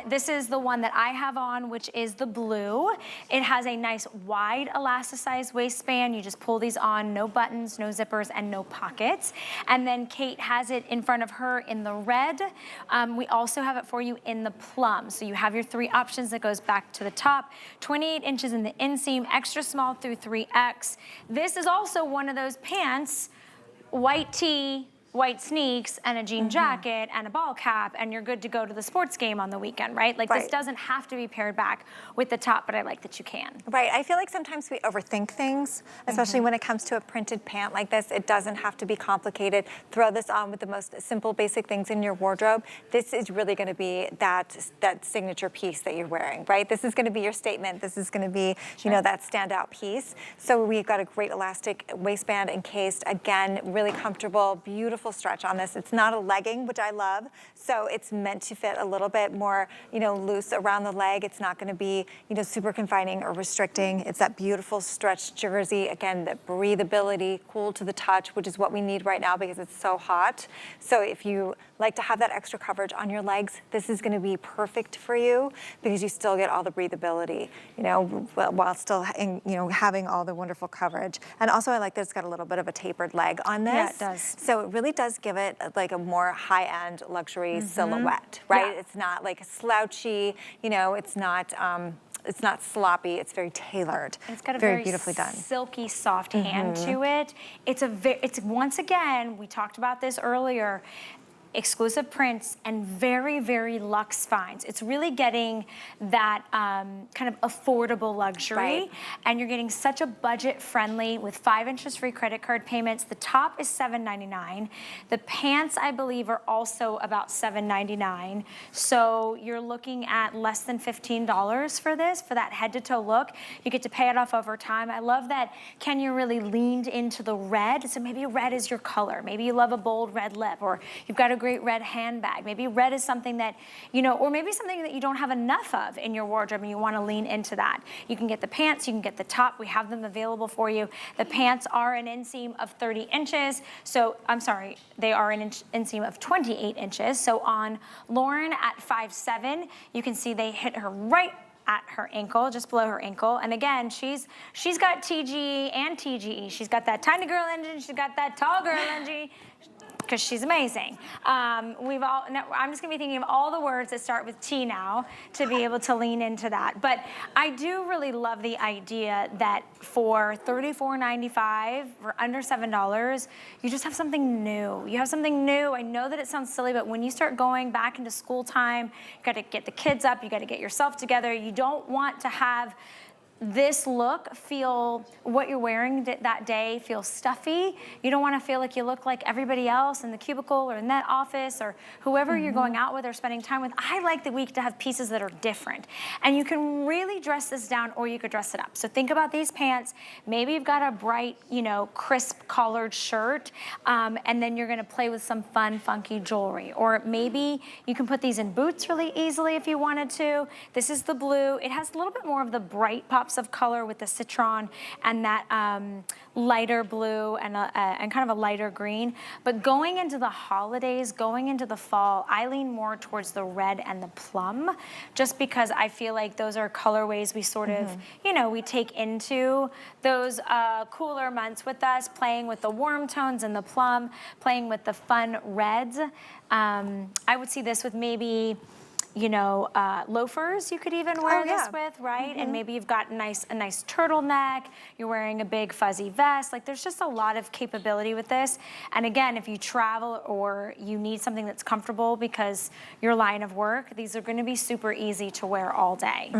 This is the one that I have on, which is the blue. It has a nice wide elasticized waistband. You just pull these on, no buttons, no zippers, and no pockets. And then Kate has it in front of her in the red. We also have it for you in the plum. So you have your 3 options that goes back to the top. 28 inches in the inseam, extra small through 3X. This is also one of those pants, white tee, white sneaks, and a jean jacket, and a ball cap, and you're good to go to the sports game on the weekend, right? Like this doesn't have to be paired back with the top, but I like that you can. Right, I feel like sometimes we overthink things, especially when it comes to a printed pant like this. It doesn't have to be complicated. Throw this on with the most simple, basic things in your wardrobe. This is really gonna be that signature piece that you're wearing, right? This is gonna be your statement. This is gonna be, you know, that standout piece. So we've got a great elastic waistband encased. Again, really comfortable, beautiful stretch on this. It's not a legging, which I love, so it's meant to fit a little bit more, you know, loose around the leg. It's not going to be, you know, super confining or restricting. It's that beautiful stretch jersey. Again, that breathability, cool to the touch, which is what we need right now because it's so hot. So if you like to have that extra coverage on your legs, this is going to be perfect for you because you still get all the breathability, you know, while still, you know, having all the wonderful coverage. And also, I like that it's got a little bit of a tapered leg on this. Yeah, it does. So it really does give it like a more high-end luxury silhouette, right? Yeah. It's not like slouchy, you know, it's not sloppy, it's very tailored. And it's got a very beautifully done. silky, soft hand to it. It's once again, we talked about this earlier, exclusive prints and very, very luxe finds. It's really getting that kind of affordable luxury. Right. And you're getting such a budget friendly with 5 interest-free credit card payments. The top is $7.99. The pants, I believe, are also about $7.99. So you're looking at less than $15 for this, for that head-to-toe look. You get to pay it off over time. I love that Kenya really leaned into the red. So maybe red is your color. Maybe you love a bold red lip, or you've got a great red handbag. Maybe red is something that, you know, or maybe something that you don't have enough of in your wardrobe and you want to lean into that. You can get the pants, you can get the top. We have them available for you. The pants are an inseam of 30 inches. So, I'm sorry, they are an inseam of 28 inches. So on Lauren at 5'7", you can see they hit her right at her ankle, just below her ankle. And again, she's got TGE and TGE. She's got that tiny girl engine, she's got that tall girl engine, because she's amazing. I'm just gonna be thinking of all the words that start with T now to be able to lean into that. But I do really love the idea that for $34.95, for under $7, you just have something new. You have something new. I know that it sounds silly, but when you start going back into school time, you gotta get the kids up, you gotta get yourself together. You don't want to have this look feel, what you're wearing that day feel stuffy. You don't want to feel like you look like everybody else in the cubicle or in that office or whoever you're going out with or spending time with. I like the week to have pieces that are different. And you can really dress this down or you could dress it up. So think about these pants. Maybe you've got a bright, you know, crisp collared shirt, and then you're gonna play with some fun, funky jewelry. Or maybe you can put these in boots really easily if you wanted to. This is the blue. It has a little bit more of the bright pop pops of color with the citron and that lighter blue and kind of a lighter green. But going into the holidays, going into the fall, I lean more towards the red and the plum, just because I feel like those are colorways we sort of, you know, we take into those cooler months with us, playing with the warm tones and the plum, playing with the fun reds. I would see this with maybe, you know, loafers you could even wear this with, right? And maybe you've got a nice turtleneck, you're wearing a big fuzzy vest. Like, there's just a lot of capability with this. And again, if you travel or you need something that's comfortable because your line of work, these are gonna be super easy to wear all day.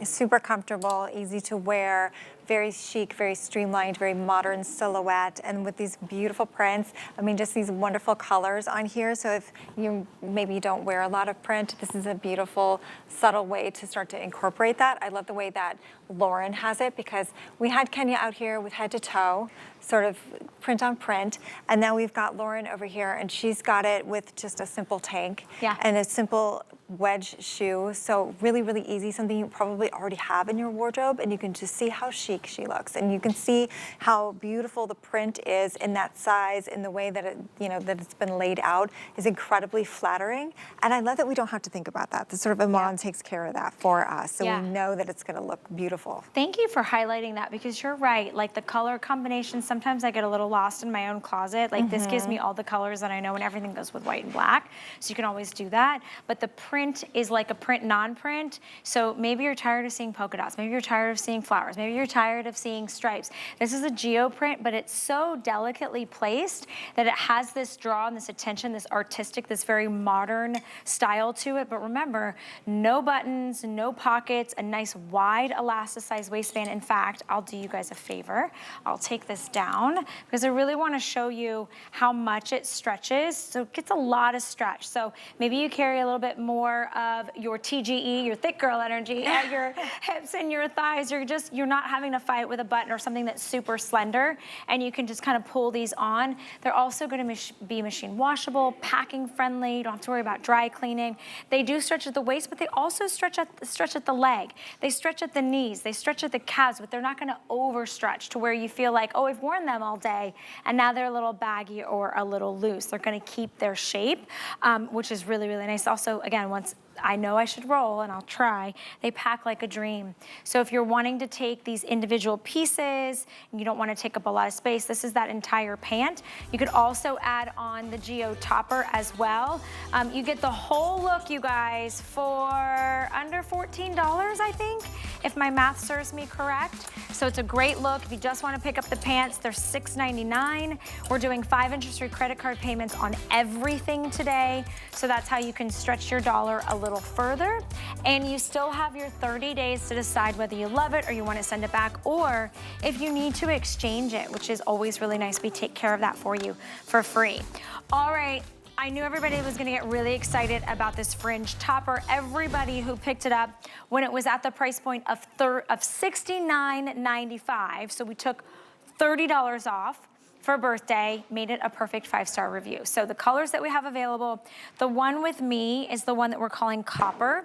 Super comfortable, easy to wear, very chic, very streamlined, very modern silhouette, and with these beautiful prints. I mean, just these wonderful colors on here. So if you maybe don't wear a lot of print, this is a beautiful, subtle way to start to incorporate that. I love the way that Lauren has it, because we had Kenya out here with head to toe, sort of print on print, and now we've got Lauren over here, and she's got it with just a simple tank and a simple wedge shoe. So really, really easy, something you probably already have in your wardrobe, and you can just see how chic she looks, and you can see how beautiful the print is in that size, in the way that it, you know, that it's been laid out is incredibly flattering. And I love that we don't have to think about that. The sort of Iman takes care of that for us, so we know that it's going to look beautiful. Thank you for highlighting that, because you're right. Like, the color combinations, sometimes I get a little lost in my own closet. Like, this gives me all the colors that I know, and everything goes with white and black. So you can always do that. But the print is like a print non-print. So maybe you're tired of seeing polka dots. Maybe you're tired of seeing flowers. Maybe you're tired of seeing stripes. This is a geoprint, but it's so delicately placed that it has this draw and this attention, this artistic, this very modern style to it. But remember, no buttons, no pockets, a nice wide elasticized waistband. In fact, I'll do you guys a favor. I'll take this down because I really want to show you how much it stretches. So it gets a lot of stretch. So maybe you carry a little bit more of your TGE, your thick girl energy at your hips and your thighs. You're not having to fight with a button or something that's super slender, and you can just kind of pull these on. They're also going to be machine washable, packing friendly. You don't have to worry about dry cleaning. They do stretch at the waist, but they also stretch at the leg. They stretch at the knees. They stretch at the calves, but they're not going to overstretch to where you feel like, oh, I've worn them all day, and now they're a little baggy or a little loose. They're going to keep their shape, which is really, really nice. Also, again, once I know I should roll, and I'll try, they pack like a dream. So if you're wanting to take these individual pieces and you don't want to take up a lot of space, this is that entire pant. You could also add on the geo topper as well. You get the whole look, you guys, for under $14, I think, if my math serves me correct. So it's a great look. If you just want to pick up the pants, they're $6.99. We're doing 5 interest-free credit card payments on everything today. So that's how you can stretch your dollar a little further. And you still have your 30 days to decide whether you love it or you want to send it back, or if you need to exchange it, which is always really nice. We take care of that for you for free. All right. I knew everybody was gonna get really excited about this fringe topper. Everybody who picked it up when it was at the price point of $69.95, so we took $30 off for birthday, made it a perfect 5-star review. So the colors that we have available, the one with me is the one that we're calling copper.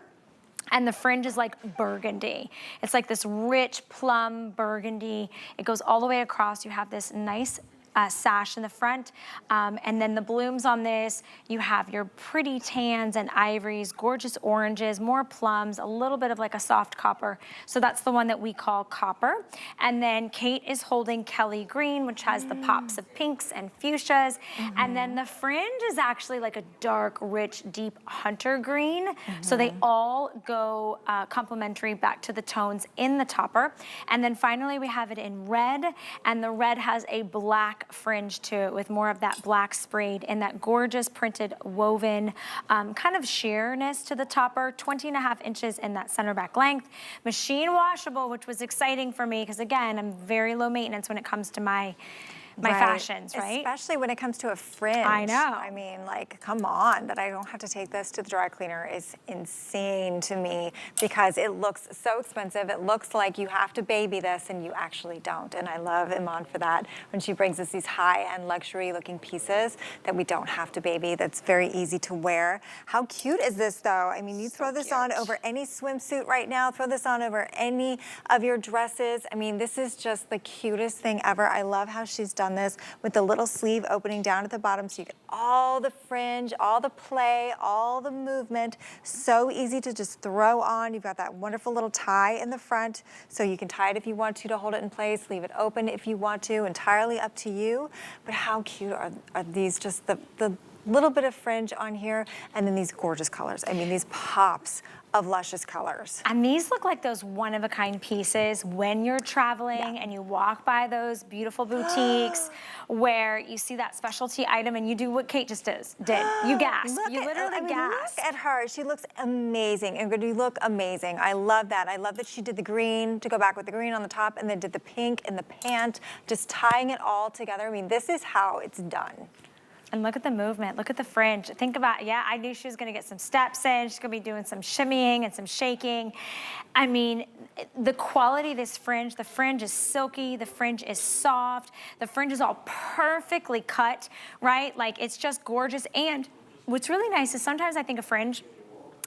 And the fringe is like burgundy. It's like this rich plum burgundy. It goes all the way across. You have this nice sash in the front, and then the blooms on this, you have your pretty tans and ivories, gorgeous oranges, more plums, a little bit of like a soft copper. So that's the one that we call copper. And then Kate is holding Kelly green, which has the pops of pinks and fuchsias. And then the fringe is actually like a dark, rich, deep hunter green. So they all go complementary back to the tones in the topper. And then finally we have it in red, and the red has a black fringe to it with more of that black sprayed and that gorgeous printed woven kind of sheerness to the topper, 20.5 inches in that center back length. Machine washable, which was exciting for me because again, I'm very low maintenance when it comes to my my fashions, right? Especially when it comes to a fringe. I know. I mean, like, come on, that I don't have to take this to the dry cleaner is insane to me because it looks so expensive. It looks like you have to baby this and you actually don't. And I love Iman for that when she brings us these high-end luxury looking pieces that we don't have to baby, that's very easy to wear. How cute is this though? I mean, you throw this on over any swimsuit right now, throw this on over any of your dresses. I mean, this is just the cutest thing ever. I love how she's done this with the little sleeve opening down at the bottom so you get all the fringe, all the play, all the movement. So easy to just throw on. You've got that wonderful little tie in the front so you can tie it if you want to hold it in place, leave it open if you want to, entirely up to you. But how cute are these, just the little bit of fringe on here, and then these gorgeous colors. I mean, these pops of luscious colors. And these look like those one-of-a-kind pieces when you're traveling and you walk by those beautiful boutiques where you see that specialty item and you do what Kate just did. You gasp. You literally gasp. Look at her. She looks amazing. And you look amazing. I love that. I love that she did the green to go back with the green on the top and then did the pink in the pant, just tying it all together. I mean, this is how it's done. And look at the movement, look at the fringe. Think about, yeah, I knew she was gonna get some steps in, she's gonna be doing some shimmying and some shaking. I mean, the quality of this fringe, the fringe is silky, the fringe is soft, the fringe is all perfectly cut, right? Like, it's just gorgeous. And what's really nice is sometimes I think of fringe,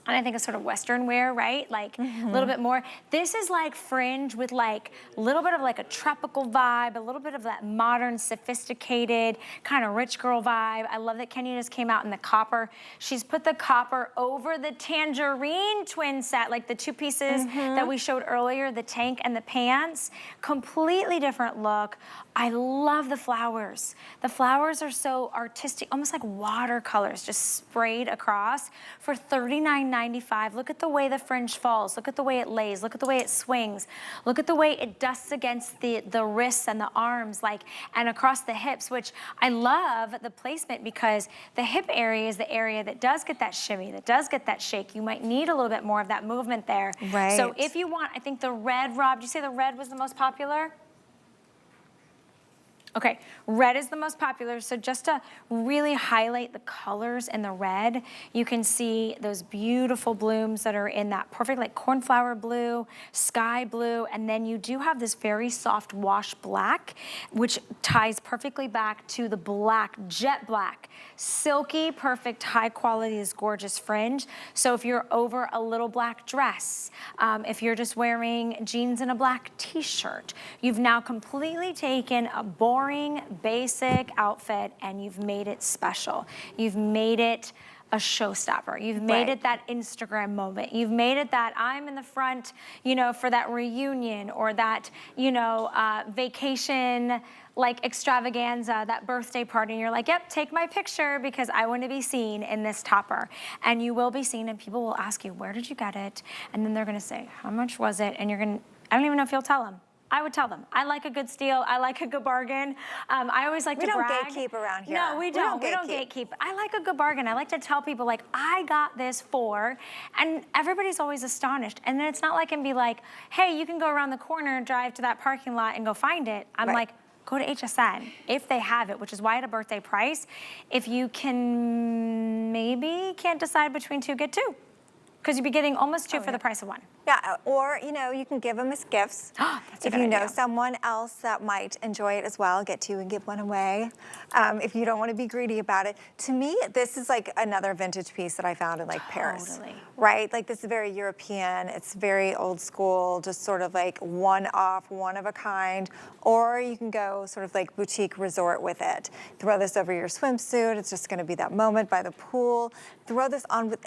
and I think of sort of Western wear, right? Like a little bit more. This is like fringe with like a little bit of like a tropical vibe, a little bit of that modern, sophisticated, kind of rich girl vibe. I love that Kenya just came out in the copper. She's put the copper over the tangerine twin set, like the two pieces that we showed earlier, the tank and the pants. Completely different look. I love the flowers. The flowers are so artistic, almost like watercolors just sprayed across for $39.95. Look at the way the fringe falls. Look at the way it lays. Look at the way it swings. Look at the way it dusts against the wrists and the arms, like, and across the hips, which I love the placement because the hip area is the area that does get that shimmy, that does get that shake. You might need a little bit more of that movement there. Right. So if you want, I think the red, Rob, did you say the red was the most popular? Okay, red is the most popular, so just to really highlight the colors in the red, you can see those beautiful blooms that are in that perfect like cornflower blue, sky blue, and then you do have this very soft wash black, which ties perfectly back to the black, jet black, silky, perfect, high quality, this gorgeous fringe. So if you're over a little black dress, if you're just wearing jeans and a black t-shirt, you've now completely taken a boring, basic outfit and you've made it special. You've made it a showstopper. You've made it that Instagram moment. You've made it that I'm in the front, you know, for that reunion or that, you know, vacation, like extravaganza, that birthday party, and you're like, yep, take my picture because I want to be seen in this topper. And you will be seen and people will ask you, where did you get it? And then they're gonna say, how much was it? And you're gonna, I don't even know if you'll tell them. I would tell them. I like a good steal. I like a good bargain. I always like to brag. We don't gatekeep around here. No, we don't. We don't gatekeep. I like a good bargain. I like to tell people, like, I got this for, and everybody's always astonished. And then it's not like I can be like, hey, you can go around the corner, drive to that parking lot and go find it. I'm like, go to HSN if they have it, which is why at a birthday price, if you can maybe can't decide between two, get two. Because you'd be getting almost two for the price of one. Yeah, or, you know, you can give them as gifts. If you know someone else that might enjoy it as well, get two and give one away. If you don't want to be greedy about it. To me, this is like another vintage piece that I found in like Paris. Right? Like this is very European. It's very old school, just sort of like one-off, one of a kind. Or you can go sort of like boutique resort with it. Throw this over your swimsuit. It's just going to be that moment by the pool. Throw this on with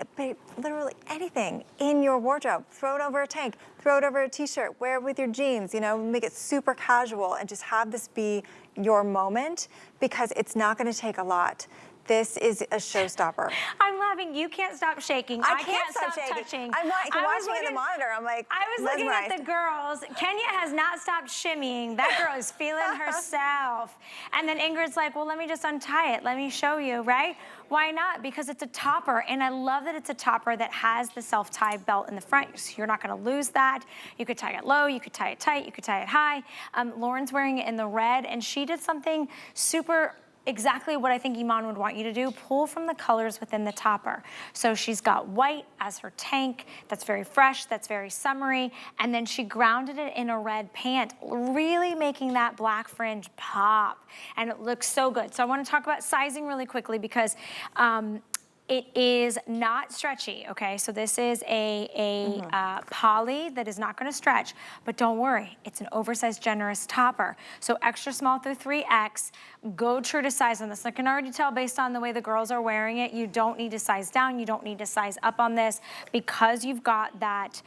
literally anything in your wardrobe. Throw it over a tank, throw it over a t-shirt, wear it with your jeans, you know, make it super casual and just have this be your moment because it's not going to take a lot This is a showstopper. I'm laughing. You can't stop shaking. I can't stop touching. I'm watching in the monitor. I'm like, I was looking at the mesmerized. girls. Kenya has not stopped shimmying. That girl is feeling herself. And then Ingrid's like, well, let me just untie it. Let me show you, right? Why not? Because it's a topper. And I love that it's a topper that has the self-tie belt in the front. So you're not going to lose that. You could tie it low. You could tie it tight. You could tie it high. Lauren's wearing it in the red. And she did something super exactly what I think Iman would want you to do, pull from the colors within the topper. So she's got white as her tank, that's very fresh, that's very summery, and then she grounded it in a red pant, really making that black fringe pop, and it looks so good. So I want to talk about sizing really quickly because it is not stretchy, okay? So this is a poly that is not gonna stretch, but don't worry, it's an oversized, generous topper. So extra small through 3X, go true to size on this. I can already tell based on the way the girls are wearing it, you don't need to size down, you don't need to size up on this because you've got that,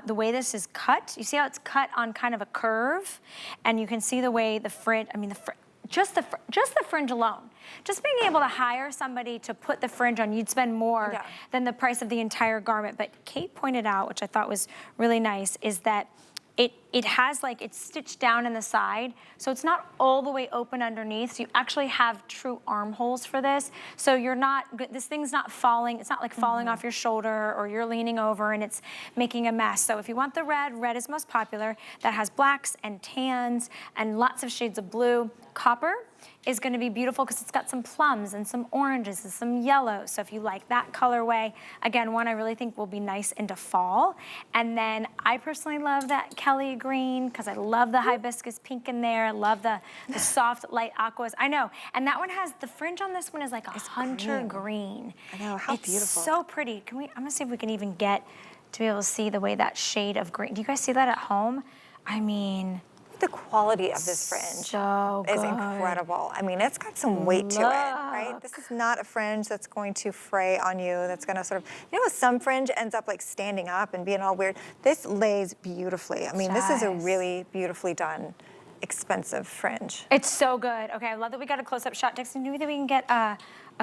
the way this is cut, you see how it's cut on kind of a curve? And you can see the way the fringe, just the fringe alone. Just being able to hire somebody to put the fringe on, you'd spend more than the price of the entire garment. But Kate pointed out, which I thought was really nice, is that it has like, it's stitched down in the side, so it's not all the way open underneath. So you actually have true armholes for this. So you're not, this thing's not falling, it's not like falling off your shoulder or you're leaning over and it's making a mess. So if you want the red is most popular. That has blacks and tans and lots of shades of blue. Copper is gonna be beautiful because it's got some plums and some oranges and some yellows. So if you like that colorway, again, one I really think will be nice into fall. And then I personally love that Kelly green because I love the hibiscus pink in there. I love the soft light aquas. I know. And that one has, the fringe on this one is like a hunter green. I know, how it's beautiful. So pretty. Can we, I'm gonna see if we can even get to be able to see the way that shade of green. Do you guys see that at home? I mean, the quality of this fringe is incredible. I mean, it's got some weight to it, right? This is not a fringe that's going to fray on you, that's gonna sort of, you know, some fringe ends up like standing up and being all weird. This lays beautifully. I mean, this is a really beautifully done, expensive fringe. It's so good. Okay, I love that we got a close-up shot. Dixon, do you think we can get a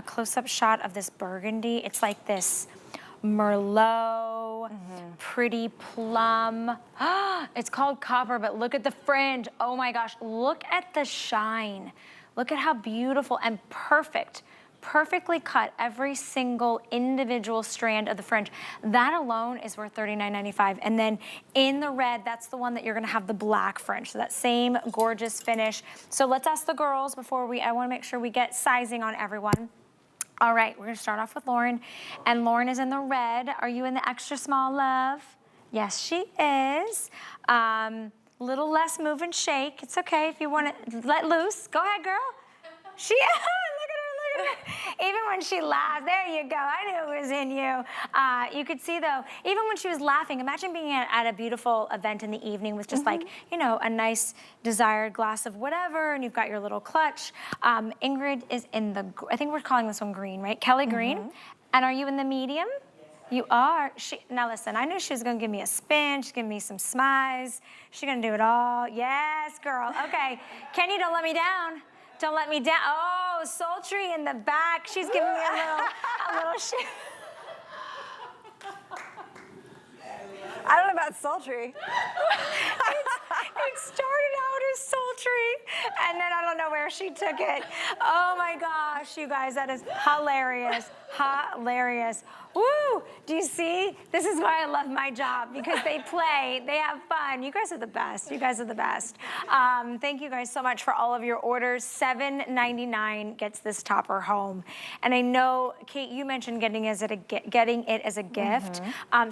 close-up shot of this burgundy? It's like this Merlot, pretty plum. It's called copper, but look at the fringe. Oh my gosh, look at the shine. Look at how beautiful and perfectly cut every single individual strand of the fringe. That alone is worth $39.95. And then in the red, that's the one that you're gonna have the black fringe. So that same gorgeous finish. So let's ask the girls before I wanna make sure we get sizing on everyone. All right, we're gonna start off with Lauren. And Lauren is in the red. Are you in the extra small, love? Yes, she is. Little less move and shake. It's okay if you wanna let loose. Go ahead, girl. She, look at her. Even when she laughed, there you go. I knew it was in you. You could see though, even when she was laughing, imagine being at a beautiful event in the evening with just like, you know, a nice desired glass of whatever, and you've got your little clutch. Ingrid is in the, I think we're calling this one green, right? Kelly green. And are you in the medium? You are. Now listen, I knew she was gonna give me a spin, she's giving me some smize. She's gonna do it all. Yes, girl. Okay. Kenny, don't let me down. Don't let me down. Oh, sultry in the back. She's giving me a little shit. I don't know about sultry. It started out as sultry, and then I don't know where she took it. Oh my gosh, you guys, that is hilarious. Hilarious. Woo! Do you see? This is why I love my job, because they play, they have fun. You guys are the best. You guys are the best. Thank you guys so much for all of your orders. $7.99 gets this topper home. And I know, Kate, you mentioned getting it as a gift.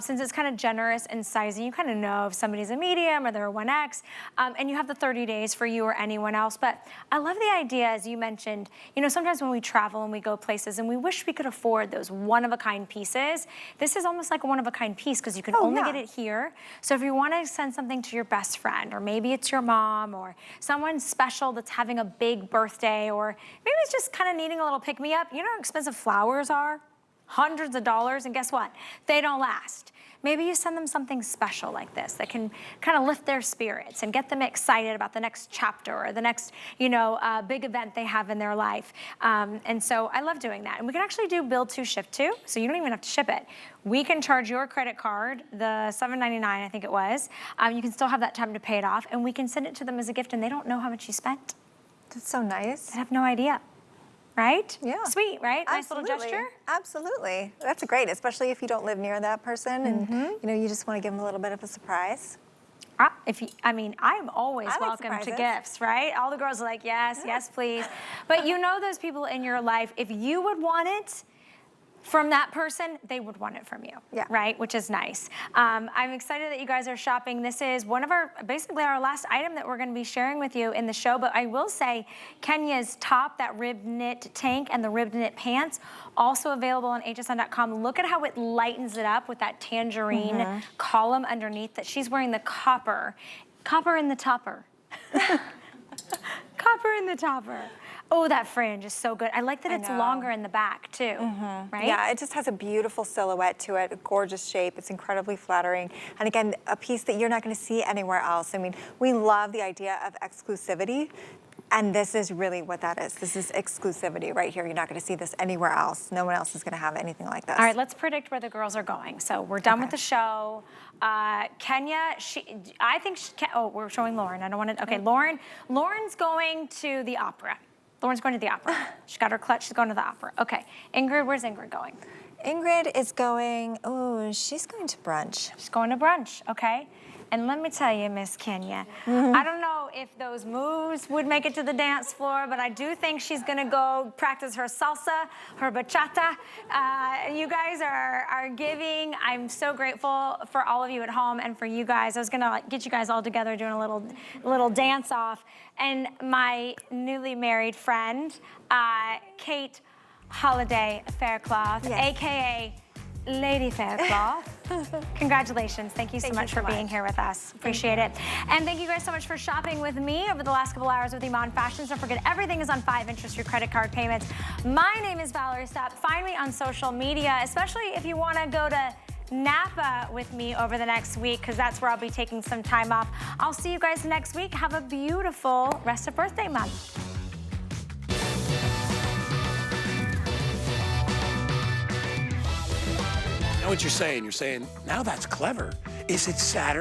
Since it's kind of generous in sizing, you kind of know if somebody's a medium or they're a 1X, and you have the 30 days for you or anyone else. But I love the idea, as you mentioned, you know, sometimes when we travel and we go places and we wish we could afford those one-of-a-kind pieces, this is almost like a one-of-a-kind piece because you can only get it here. So if you want to send something to your best friend, or maybe it's your mom or someone special that's having a big birthday, or maybe it's just kind of needing a little pick-me-up, you know how expensive flowers are? Hundreds of dollars, and guess what? They don't last. maybe you send them something special like this that can kind of lift their spirits and get them excited about the next chapter or the next, you know, big event they have in their life. And so I love doing that. And we can actually do bill to ship to, so you don't even have to ship it. We can charge your credit card, the $7.99 I think it was. You can still have that time to pay it off, and we can send it to them as a gift, and they don't know how much you spent. That's so nice. They have no idea. Right? Yeah. Sweet, right? Nice little gesture. Absolutely. That's great, especially if you don't live near that person and you know you just want to give them a little bit of a surprise. I mean, I'm always welcome to gifts, right? All the girls are like, yes, yes, please. But you know those people in your life, if you would want it from that person, they would want it from you, right? Which is nice. I'm excited that you guys are shopping. This is one of basically our last item that we're gonna be sharing with you in the show, but I will say Kenya's top, that ribbed knit tank and the ribbed knit pants, also available on hsn.com. Look at how it lightens it up with that tangerine column underneath that she's wearing the copper in the topper. Copper in the topper. Oh, that fringe is so good. I like that it's longer in the back too, right? Yeah, it just has a beautiful silhouette to it, a gorgeous shape. It's incredibly flattering. And again, a piece that you're not gonna see anywhere else. I mean, we love the idea of exclusivity, and this is really what that is. This is exclusivity right here. You're not gonna see this anywhere else. No one else is gonna have anything like this. All right, let's predict where the girls are going. So we're done with the show. Kenya, I think, oh, we're showing Lauren. I don't wanna, okay, Lauren's going to the opera. Lauren's going to the opera. She's got her clutch, she's going to the opera. Okay, Ingrid, where's Ingrid going? Ingrid is going, she's going to brunch. She's going to brunch, okay? And let me tell you, Miss Kenya, I don't know if those moves would make it to the dance floor, but I do think she's gonna go practice her salsa, her bachata. You guys are giving. I'm so grateful for all of you at home and for you guys. I was gonna get you guys all together doing a little dance off. And my newly married friend, Kate Holiday Faircloth, AKA Lady Faircloth. Congratulations. Thank you so much for being here with us. Appreciate it. And thank you guys so much for shopping with me over the last couple hours with Iman Fashions. Don't forget, everything is on 5 interest-free credit card payments. My name is Valerie Stapp. Find me on social media, especially if you want to go to Napa with me over the next week, because that's where I'll be taking some time off. I'll see you guys next week. Have a beautiful rest of birthday month. I know what you're saying. You're saying, now that's clever. Is it Saturday?